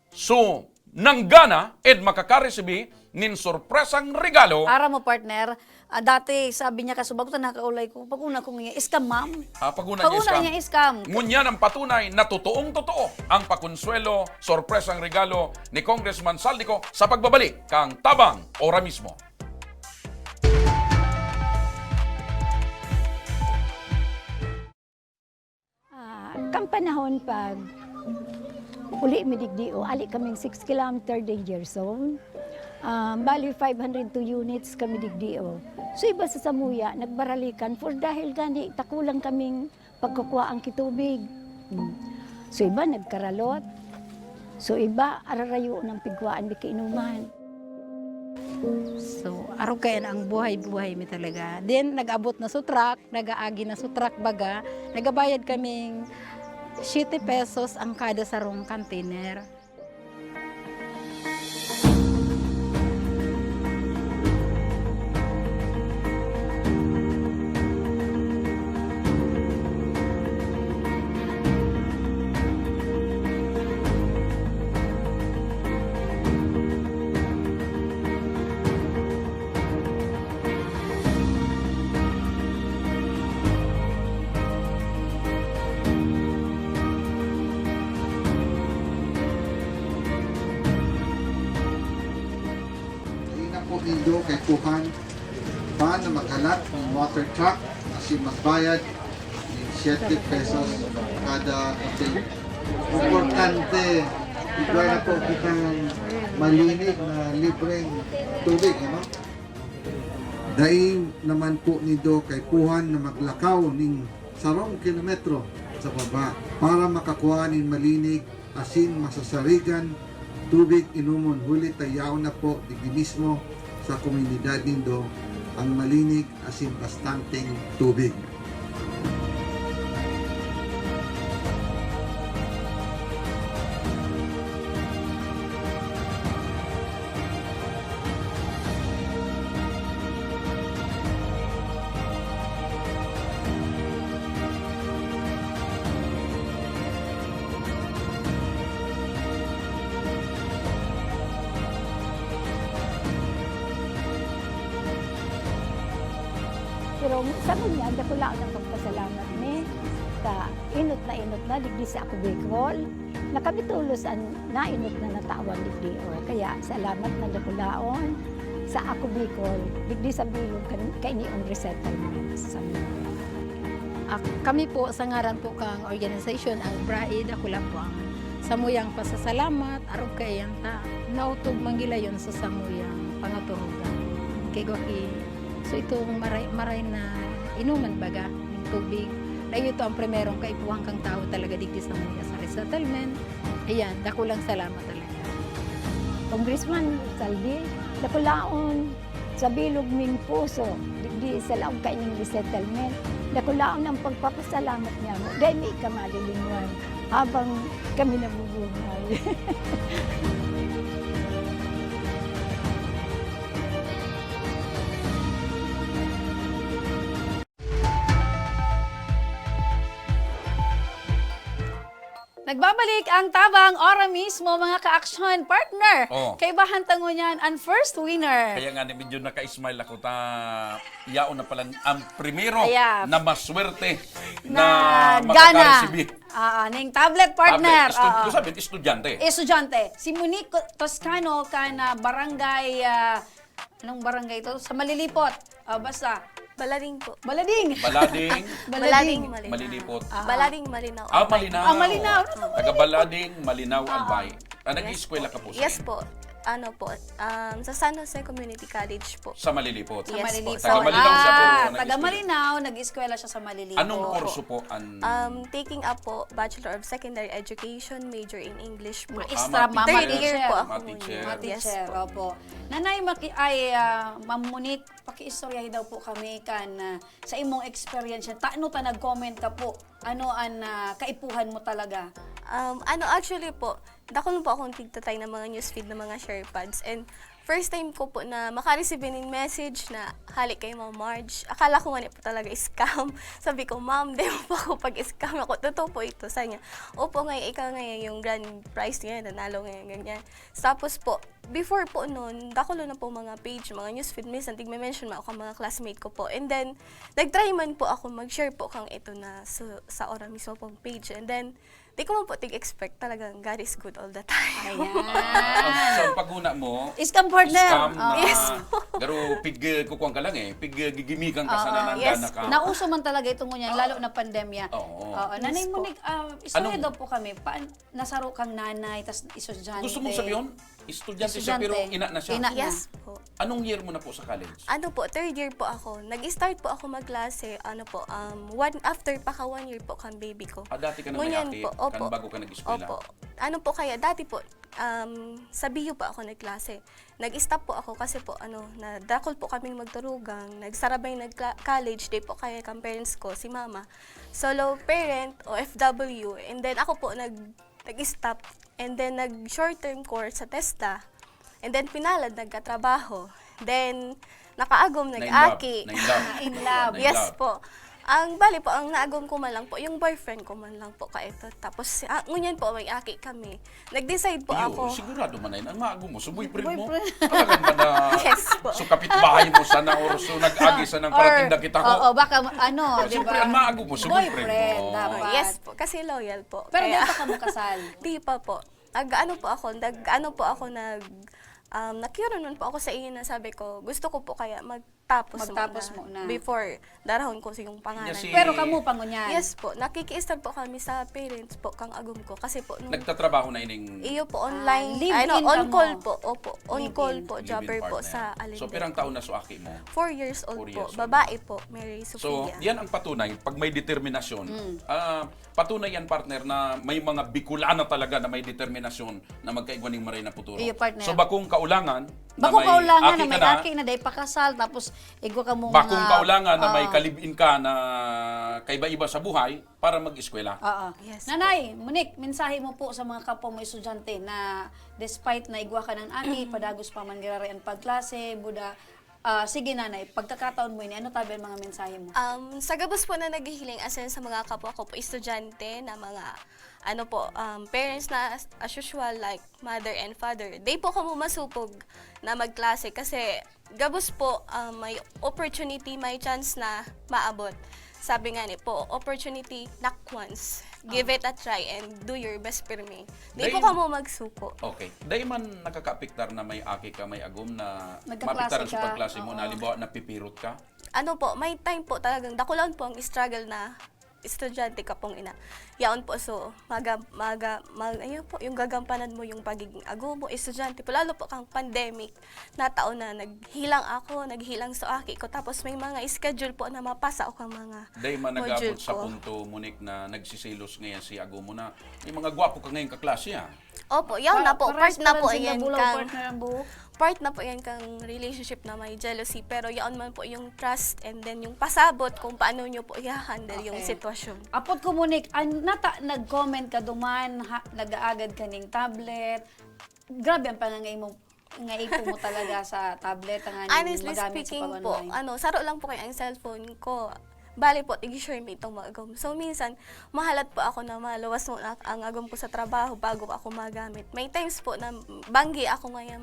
so, nanggana, ed makakaresibi, nin sorpresang regalo. Ara mo partner, dati sabi niya kasubag ko nakaulay ko, pag una kong niya, iskam ma'am. Paguna niya iskam. Ngunyan ang patunay na totoong-totoo ang pakonsuelo, sorpresang regalo ni Congressman Saldico sa pagbabalik kang Tabang Ora mismo. Kang panahon pag uli midigdio, ali kaming 6 kilometer danger zone. Bali 502 units kami digdio. So iba sa Samuya, nagbaralikan for dahil gani takulang kaming pagkukuha ang kitubig. So iba nagkaralot. So iba ararayo ng pigwaan di kainuman. So araw kayan ang buhay-buhay mi talaga. Then nag-abot na sa truck, nag-aagi na sa truck baga, nagabayad kaming 7 pesos ang kada sarong container. Nindo kay Kuhan paano maghalat ng water truck kasi magbayad ng 7 pesos kada container. Importante, ikaw na po kitang malinig na libreng tubig, ano? Dahil naman po nindo kay Kuhan na maglakaw ng 10 kilometro sa baba para makakuha ng malinig, asin, masasarigan, tubig inumon. Huli tayaw na po digdi mismo sa komunidad nindo ang malinig asin bastanteng tubig. Pero sa kanya, dako lang ang pagpasalamat ni ka inot na digdi sa Ako Bicol. Nakabitulos ang nainot na natawan digdi. Kaya salamat na dako laon sa Ako Bicol digdi sa bilog kay niong resettlement sa Kami po sa ngaran po kang organization ang BRAID, ako lang po ang samuyang pasasalamat, araw kayan ta, nautog manggilayon sa samuyang pangaturugan. Kay Goki, so itong maray na inuman baga ng tubig. Ay ito ang primerong kaipuhang kang tao talaga digdi sa mga sa resettlement. Ayan, dako lang salamat talaga. Congressman Saldi, dakulaon sa bilog ming puso, di sa laog kaining resettlement. Dakulaon ang pagpapasalamat niya mo. Dahil may kamalilinguan habang kami nabubuhay. Nagbabalik ang tabang ora mismo mga ka-action partner. Oh. Kay Bahan Tangunyan ang first winner. Kaya nga medyo naka-smile ako ta yaon na pala ang primero Kaya, na maswerte na na gana. makakaresibi. Ning tablet partner. Tablet. Sabi, estudyante. Estudyante. Si Monique Toscano ka na barangay, anong barangay ito? Sa Malilipot. Basta. Balading po. Balading. Balading. Balading. Malilipot. Balading Malinaw. Malinaw. Malinaw. Taga Balading, Malinaw, Albay. Nag-eskwela ka po sa Yes po. Ano po, sa San Jose Community College po. Sa Malilipot. Sa Malilipot. Taga Malinaw siya pero taga nag-eskwela. Malinaw, nag-eskwela siya sa Malilipot. Anong kurso po? Taking up po Bachelor of Secondary Education, major in English po. Maestra, Mama mama Third year po ako teacher. ngayon. Yes Teacher, po. opo. Nanay, Ma'am Monique, pakiistoryahin daw po kami kan sa imong experience. Taano ta nag-comment ka po? Ano ang kaipuhan mo talaga? Actually po, dako po akong tigtatay ng mga newsfeed ng mga sharepads. And first time ko po na makareceive ng message na halik kay Ma'am Marge. Akala ko nga po talaga scam. Sabi ko, Ma'am, di mo pa ako pag-scam ako. Totoo po ito sa niya. Opo, ngayon, ikaw ngayon yung grand prize ngayon, nanalo ngayon, ganyan. Tapos po, before po noon, dakulo na po mga page, mga newsfeed, minsan tig-mention mo ako mga classmate ko po. And then, nag-try man po ako mag-share po kang ito na sa ora mismo pong page. And then, di ko man po tig-expect talagang God is good all the time. So, paguna mo, Scam partner. scam na, Yes pero pig kukuang ka lang pig gigimikan ka sa nanandana Yes ka. Nauso man talaga itong ngunyan, lalo na pandemya. Oo. Nanay Yes Monique, istorya Anong- daw po kami. Nasaro kang nanay, tas estudyante. Gusto mong sabihin, estudyante siya pero ina na siya. Ina na. Yes po. Anong year mo na po sa college? Ano po, third year po ako. Nag-start po ako magklase, after pa ka 1 year po kang baby ko. Dati ka na may Ngunyan aki, po, opo. kan bago ka nag-eskwela. Opo. Ano po kaya, dati po, sa BU po ako nagklase. Nag-stop po ako kasi po, nadakol po kaming magturugang. Nagsarabay nag-college, day po kaya kang parents ko, si mama. Solo parent, OFW. And then ako po, nag-stop. And then nag-short-term course sa TESDA. And then pinalad, nagkatrabaho. Then, nakaagom, nag-aki. In love. Yes po. Ang bali po, ang naagom ko man lang po, yung boyfriend ko man lang po kaito. Tapos, ngunyan po, may aki kami. Nag-decide po ako. Sigurado man na yun. Ang maago mo, so boyfriend mo. Talagang ba na, Yes po. so kapitbahay mo sana or so nag-agi sa nang paratinda kita ko. Oo, baka di Siyempre, ba? ang maago mo, so boyfriend mo. dapat. Yes po, kasi loyal po. Pero di Kaya- pa ka mo kasal. Di pa po. Nakiyaran man po ako sa inyo na sabi ko, gusto ko po kaya magtapos muna. Before darahon ko yung pangalan. Kasi- Pero kamo pangunyan. Yes po, nakiki-start po kami sa parents po, kang agum ko. Kasi po, nung Nagtatrabaho na ining iyo po online, live-in on ka call mo. po, opo, on Live-in. call po, live-in jobber po partner. sa Alinde. So, pirang taon na so aki mo. 4 years old 4 po, years old. babae po, Mary So, Sofia. yan ang patunay. Pag may determinasyon, patunay yan, partner, na may mga Bicolana talaga na may determinasyon na magkaigwan ng maray na puturo. Iyo, partner. So, bakong kaulangan, Bako kaulangan na may ka aki na day pakasal, tapos igo ka mo bakong kaulangan na may Oo. kalibin ka na kaiba-iba sa buhay para mag-eskwela. Oo. Yes Nanay, Monique, mensahe mo po sa mga kapwa mo estudyante na despite na igwa ka ng aki, padagos pa man girari ang pagklase, buda, sige nanay, pagkakataon mo ini, ano tabi ang mga mensahe mo? Sa gabos po na naghihiling asin sa mga kapwa ko po, estudyante na mga parents na as usual like mother and father. They po kamo masupog na magklase kasi gabos po may opportunity, may chance na maabot. Sabi nga ni po, opportunity knock once. Give it a try and do your best for me. Di po kamo magsuko. Okay. Dahil man nakaka-apektar na may aki ka, may agum na Nagkaklase mapektaran sa ka. pagklase mo, na halimbawa napipirot ka. May time po talagang dakulan po ang struggle na estudyante ka pong ina. Yaon po, so, ayun po, yung gagampanan mo yung pagiging agobo, estudyante po, lalo po kang pandemic, na taon na naghilang sa aki ko, tapos may mga schedule po na mapasa ako ang mga Day man module nag-abot sa ko. punto, Monique, na nagsisilos ngayon si Agomo na may mga gwapo ka ngayon kaklase, ha? Opo, yaon na po, part na po yan kang, partner ang buhok. part na po yan kang relationship na may jealousy, pero yaon man po yung trust and then yung pasabot kung paano nyo po i-handle yung sitwasyon. Apot ko, Monique, nag-comment ka duman, nag-aagad ka ning tablet. Grabe ang pangangay mo. Ngaipo mo talaga sa tablet. Honestly speaking po, saro lang po kayo ang cellphone ko. Bali po, tig-share mo itong mga agom. So, minsan, mahalat po ako na maluwas mo ang agom ko sa trabaho bago ako magamit. May times po na banggi ako ngayon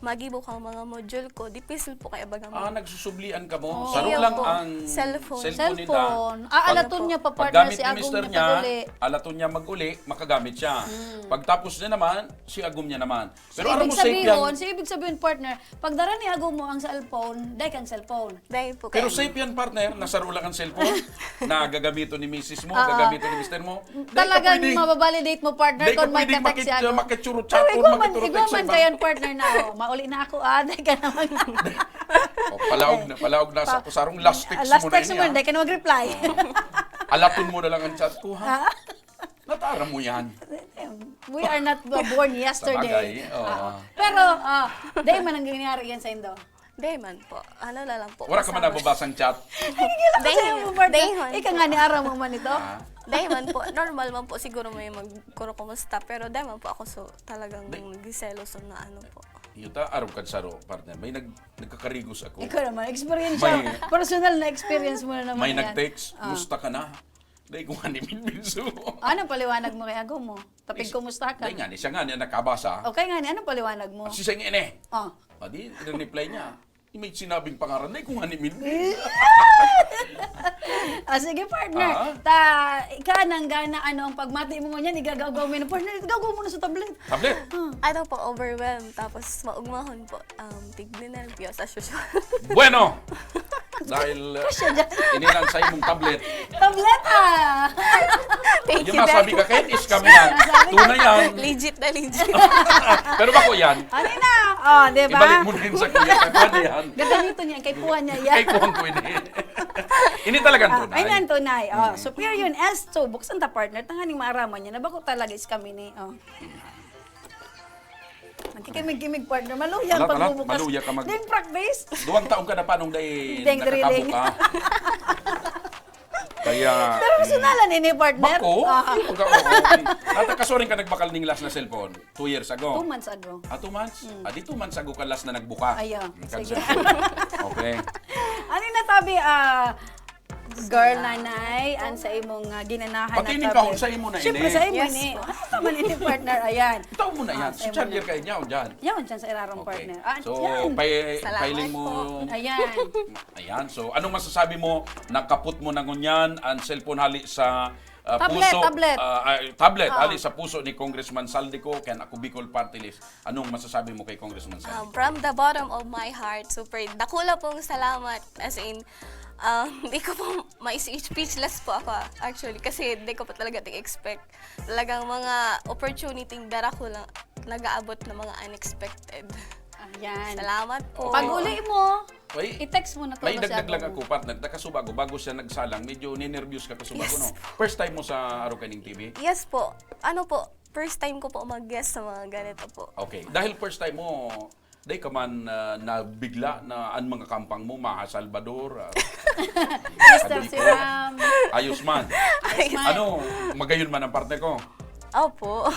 magibok ang mga module ko. Dipisil po kayo bagang Nagsusublian ka mo. Oo. Saro Iyo lang po. ang Cellphone. Cellphone. nila. Alaton niya pa partner Paggamit si ni Agum mister niya niya, pag-uli. alaton niya mag-uli, makagamit siya. Pagtapos niya naman, si Agum niya naman. So, Pero alam mo, safe yan. ibig sabihin, partner, pag dara ni Agum mo ang cellphone, dahil kang cellphone. Dahil po Pero kayo. safe yan, partner. Nasaro lang ang cellphone na gagamito ni misis mo, gagamito ni mister mo. Talagang mababalidate mo, partner, Dahil ka kung may pwedeng katek si Agum. makitsuro-chat Pero or makitsuro-text sa iguman iba. kayan, partner na, mauli na ako, dahil ka naman. Palaog na sa kusarong last text Last mo na text yun. mo, dahil ka na mag-reply. Alaton mo na lang ang chat ko, ha? Natara mo yan. We are not born yesterday. Sabagay, oo. Pero, dahil man ang nangyari yan sa Indo. Dahil man po. Ano lang po. Wala ka man nababasang chat. Higila ko sa'yo mo, partner. Dahil Ika nga ni araw mo man ito. Dahil man po, normal man po siguro may magkuro kumusta, pero dahil man po ako so talagang nagsiselos na ano po. Yuta, araw ka saro, partner. May nagkakarigos ako. Ikaw naman, experience May- personal na experience mo na naman May yan. nag-text, musta ka na? Dahil kung ano minso. Anong paliwanag mo kay Agum mo? Tapig kumusta ka? Dahil nga, siya nga niya nakabasa. Okay nga ni, anong paliwanag mo? Si Seng Ene. Oh. Di, reply niya. May sinabing pangaran, dahil kung ano minso. Sige, partner. Ika nang gana, ang pagmati mo niyan, igagagaw mo na, partner, igagaw mo na sa tablet. Tablet? Ano po, overwhelmed. Tapos maugmahon po, tigninervyo sa social. Bueno! Dahil inilan sa imong tablet. Tablet Thank Yung you, masabi Daddy. ka, kahit iskam yan. Tunay yan. Legit na legit. Pero bako yan. Ano na? Oh, di ba? Ibalik mo din sa kuya. Pwede yan. Gaganito niya, kay puwan niya yan. Kay kuwang pwede. Ini talagang tunay. Ay, nan tunay. Superior yun, S2. Buksan ta, partner. Tanganing maaraman niya. Nabako talaga is kami ni. Magkikimig-kimig, partner. Maluya ang pagbubukas. Maluya ka mag... Ding practice. 2 taong ka na pa nung dahil Ding drilling. nakakabo ka. Kaya... Pero personalan ini, partner. Bako? Natakasurin ka nagbakal ning last na cellphone 2 years ago. 2 months ago. 2 months? Di 2 months ago ka last na nagbuka. Ayaw. Sige. Okay. Ano yung nasabi, girl nanay, an sa imong ginanahan Pati na ni kahon sa imo na ini. Siyempre sa imo ni. Ano naman ini, partner? Ayan. Itaw mo na yan. Si Charlier kayo niya o dyan. Yan, dyan sa irarong partner. So, yan. filing mo... Ayan. Ayan. So, anong masasabi mo? Nakaput mo na ngunyan ang cellphone hali sa Tablet, puso. tablet. Tablet. Hali sa puso ni Congressman Saldico, kaya ako Bicol Party List. Anong masasabi mo kay Congressman Saldico? From the bottom of my heart, super dakula pong salamat. As in, di ko po speechless po ako actually kasi di ko pa talaga expect. Talagang mga opportunity dara ko lang nag-aabot ng mga unexpected. Ayan. Salamat po. Pag uli mo, Wait, i-text mo na to. may dagdag lang ako, partner. Nakasubago, bago siya nagsalang, medyo ninervyos ka kasubago, no? First time mo sa Arukaning TV? Yes po. Ano po, first time ko po mag-guest sa mga ganito po. Okay. Dahil first time mo, dahil ka man nabigla na ang mga kampang mo, Maha Salvador, Mr. Siram. ayos man. Ano, magayon man ang partner ko? Opo.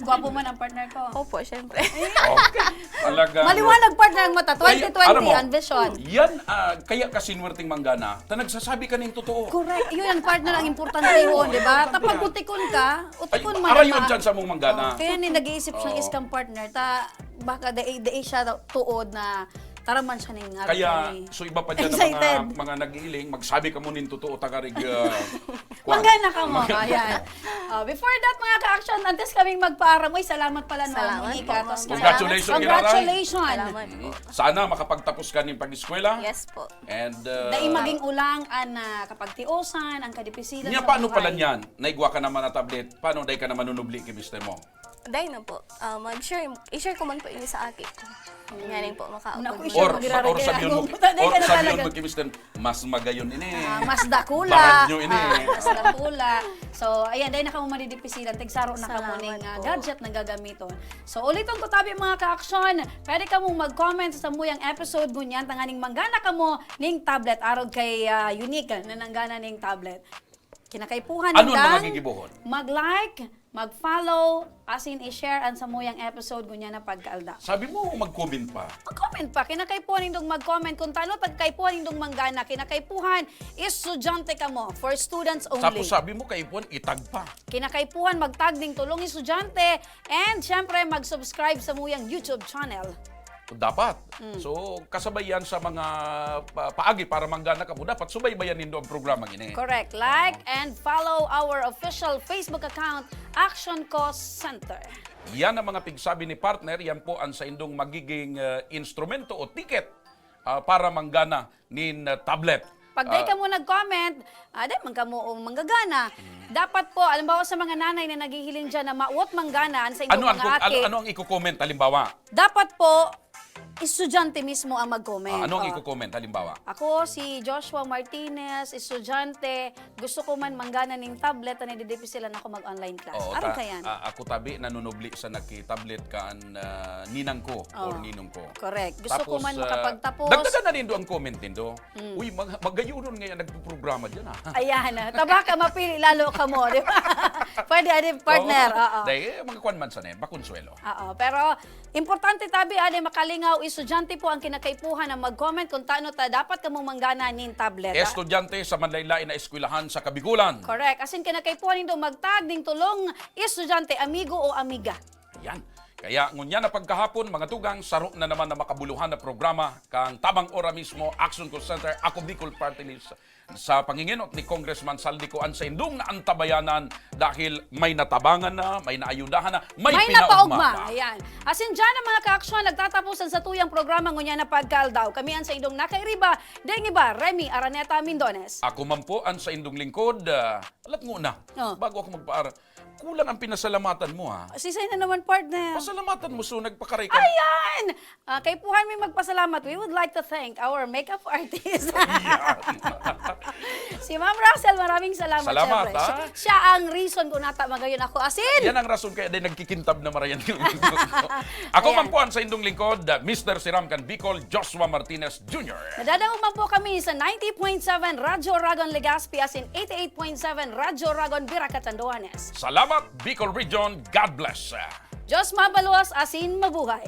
Gwapo man ang partner ko. Opo, syempre. Okay. Talaga. Maliwanag partner ang mata. 2020 alam mo, ang vision. Yan, kaya ka sinwerteng manggana, na nagsasabi ka ng totoo. Correct. Yun ang partner ang importante yun, di ba? Tapos utikon ka, utikon man. Arayon dyan sa mong manggana. Kaya ni nag-iisip siyang iskang partner, baka dai siya tuod na Taraman siya ning Kaya, so iba pa dyan na Excited. mga nag-iiling, magsabi ka mo nin totoo, tagarig. Manggana ka mo. Ayan. Before that, mga ka-action, antes kaming magpaaram. Uy, salamat pala no, Salamat Monica. po. Tapos Congratulations, Congratulations. Salamat po. Sana makapagtapos ka ng pag-eskwela. Yes po. And, Dai maging ulang an kapag tiusan, ang kadipisilan niya, sa paano buhay. pala niyan? Naigwa ka naman na tablet. Paano dahil ka naman nunubli kay mister mo? Dahil na po, i-share ko man po inyo sa akin. Nga rin po, makaupag. Or sabihin mo kay mister, mas magayon ini. Mas dakula. Bahad nyo ini. Mas dakula. So, ayan, dahil na ka mo madidipisilan, tagsaro na ka mo Salamat ng po. gadget na gagamiton. So, uliton ko tabi mga ka-action, pwede ka mong mag-comment sa samuyang episode mo niyan, tanganing manggana ka mo ning tablet, arog kay Unique na nanggana ning tablet. Kinakaipuhan Ano lang, ang mga gigibuhon? mag-like, mag-follow, as in i-share ang samuyang episode mo niya na pagkaalda. Sabi mo, mag-comment pa. Mag-comment pa, kinakaipuhan indong mag-comment. Kung tano, tagkaipuhan indong manggana, kinakaipuhan, estudyante ka mo, for students only. Tapos sabi mo, kaipuan, itag pa. Kinakaipuhan, magtag ding tulong estudyante, and syempre, mag-subscribe sa muyang YouTube channel. Dapat. So, kasabay yan sa mga paagi para manggana ka mo. Dapat subaybayan nindo ang programang ini. Correct. Like and follow our official Facebook account, Action Cost Center. Yan ang mga pigsabi ni partner. Yan po ang sa indong magiging instrumento o ticket para manggana nin tablet. Pag di ka mo nag-comment, di man ka mo manggagana. Dapat po, alimbawa sa mga nanay na naghihiling dyan na mauot manggana sa inyong mga aki, Ano ang i-comment, halimbawa? dapat po, estudyante mismo ang mag-comment. Ano ang Oh. i-comment, halimbawa? Ako, si Joshua Martinez, estudyante, gusto ko man manggana ng tablet na nididipisilan ako mag-online class. Oo, Aron ka yan. ako tabi, nanunubli sa nagki-tablet kaan ninang ko or ninong ko. Correct. Gusto ko man makapagtapos. Dagdagan na nindo ang comment nindo. Uy, magayunon ngayon nagpo-programa dyan ha. Ayan, taba ka mapili, lalo ka mo, di ba? Pwede, partner. Oo. Dahil mga kwan man sa nen, bakonsuelo. Oo, pero importante tabi, makalingaw, estudyante po ang kinakaipuhan na mag-comment kung taano ta dapat ka mong manggana nin tablet. Estudyante sa manlaylay na eskwelahan sa Kabigulan. Correct. As in, kinakaipuhan nindo magtag ning tulong estudyante, amigo o amiga. Yan. Kaya ngunya na pagkahapon, mga tugang, saro na naman na makabuluhan na programa kang tabang ora mismo, Action Call Center, Ako Bicol Party List sa panginginot ni Congressman Saldico sa indong na antabayanan dahil may natabangan na, may naayudahan na, may pinaugma pa. Ayan. As in, dyan ang mga ka-aksyon, nagtatapusan sa tuyang programa ngunya na pagkaldaw. Kami ang sa indong nakairiba, dahil iba, Remy Araneta Mindones. Ako man po ang sa indong lingkod, alat muna, bago ako magpaara, kulang ang pinasalamatan mo ha. Sisay na naman, partner. Pasalamatan mo, so nagpakaray ka. Ayan! Kay Puhan may magpasalamat. We would like to thank our makeup artist. Si Ma'am Russell, maraming salamat. Salamat, syempre. ha? Siya ang reason kung nata magayon ako. Asin! Yan ang rason kaya din nagkikintab na marayan. Ako man po ang sa indong lingkod, Mr. Siramkan Bicol, Joshua Martinez Jr. Nadadangog man po kami sa 90.7 Radyo Ragon Legazpi, asin 88.7 Radyo Ragon Biracat, Andoanes. Salamat, Bicol Region. God bless. Diyos mabaluas, asin mabuhay.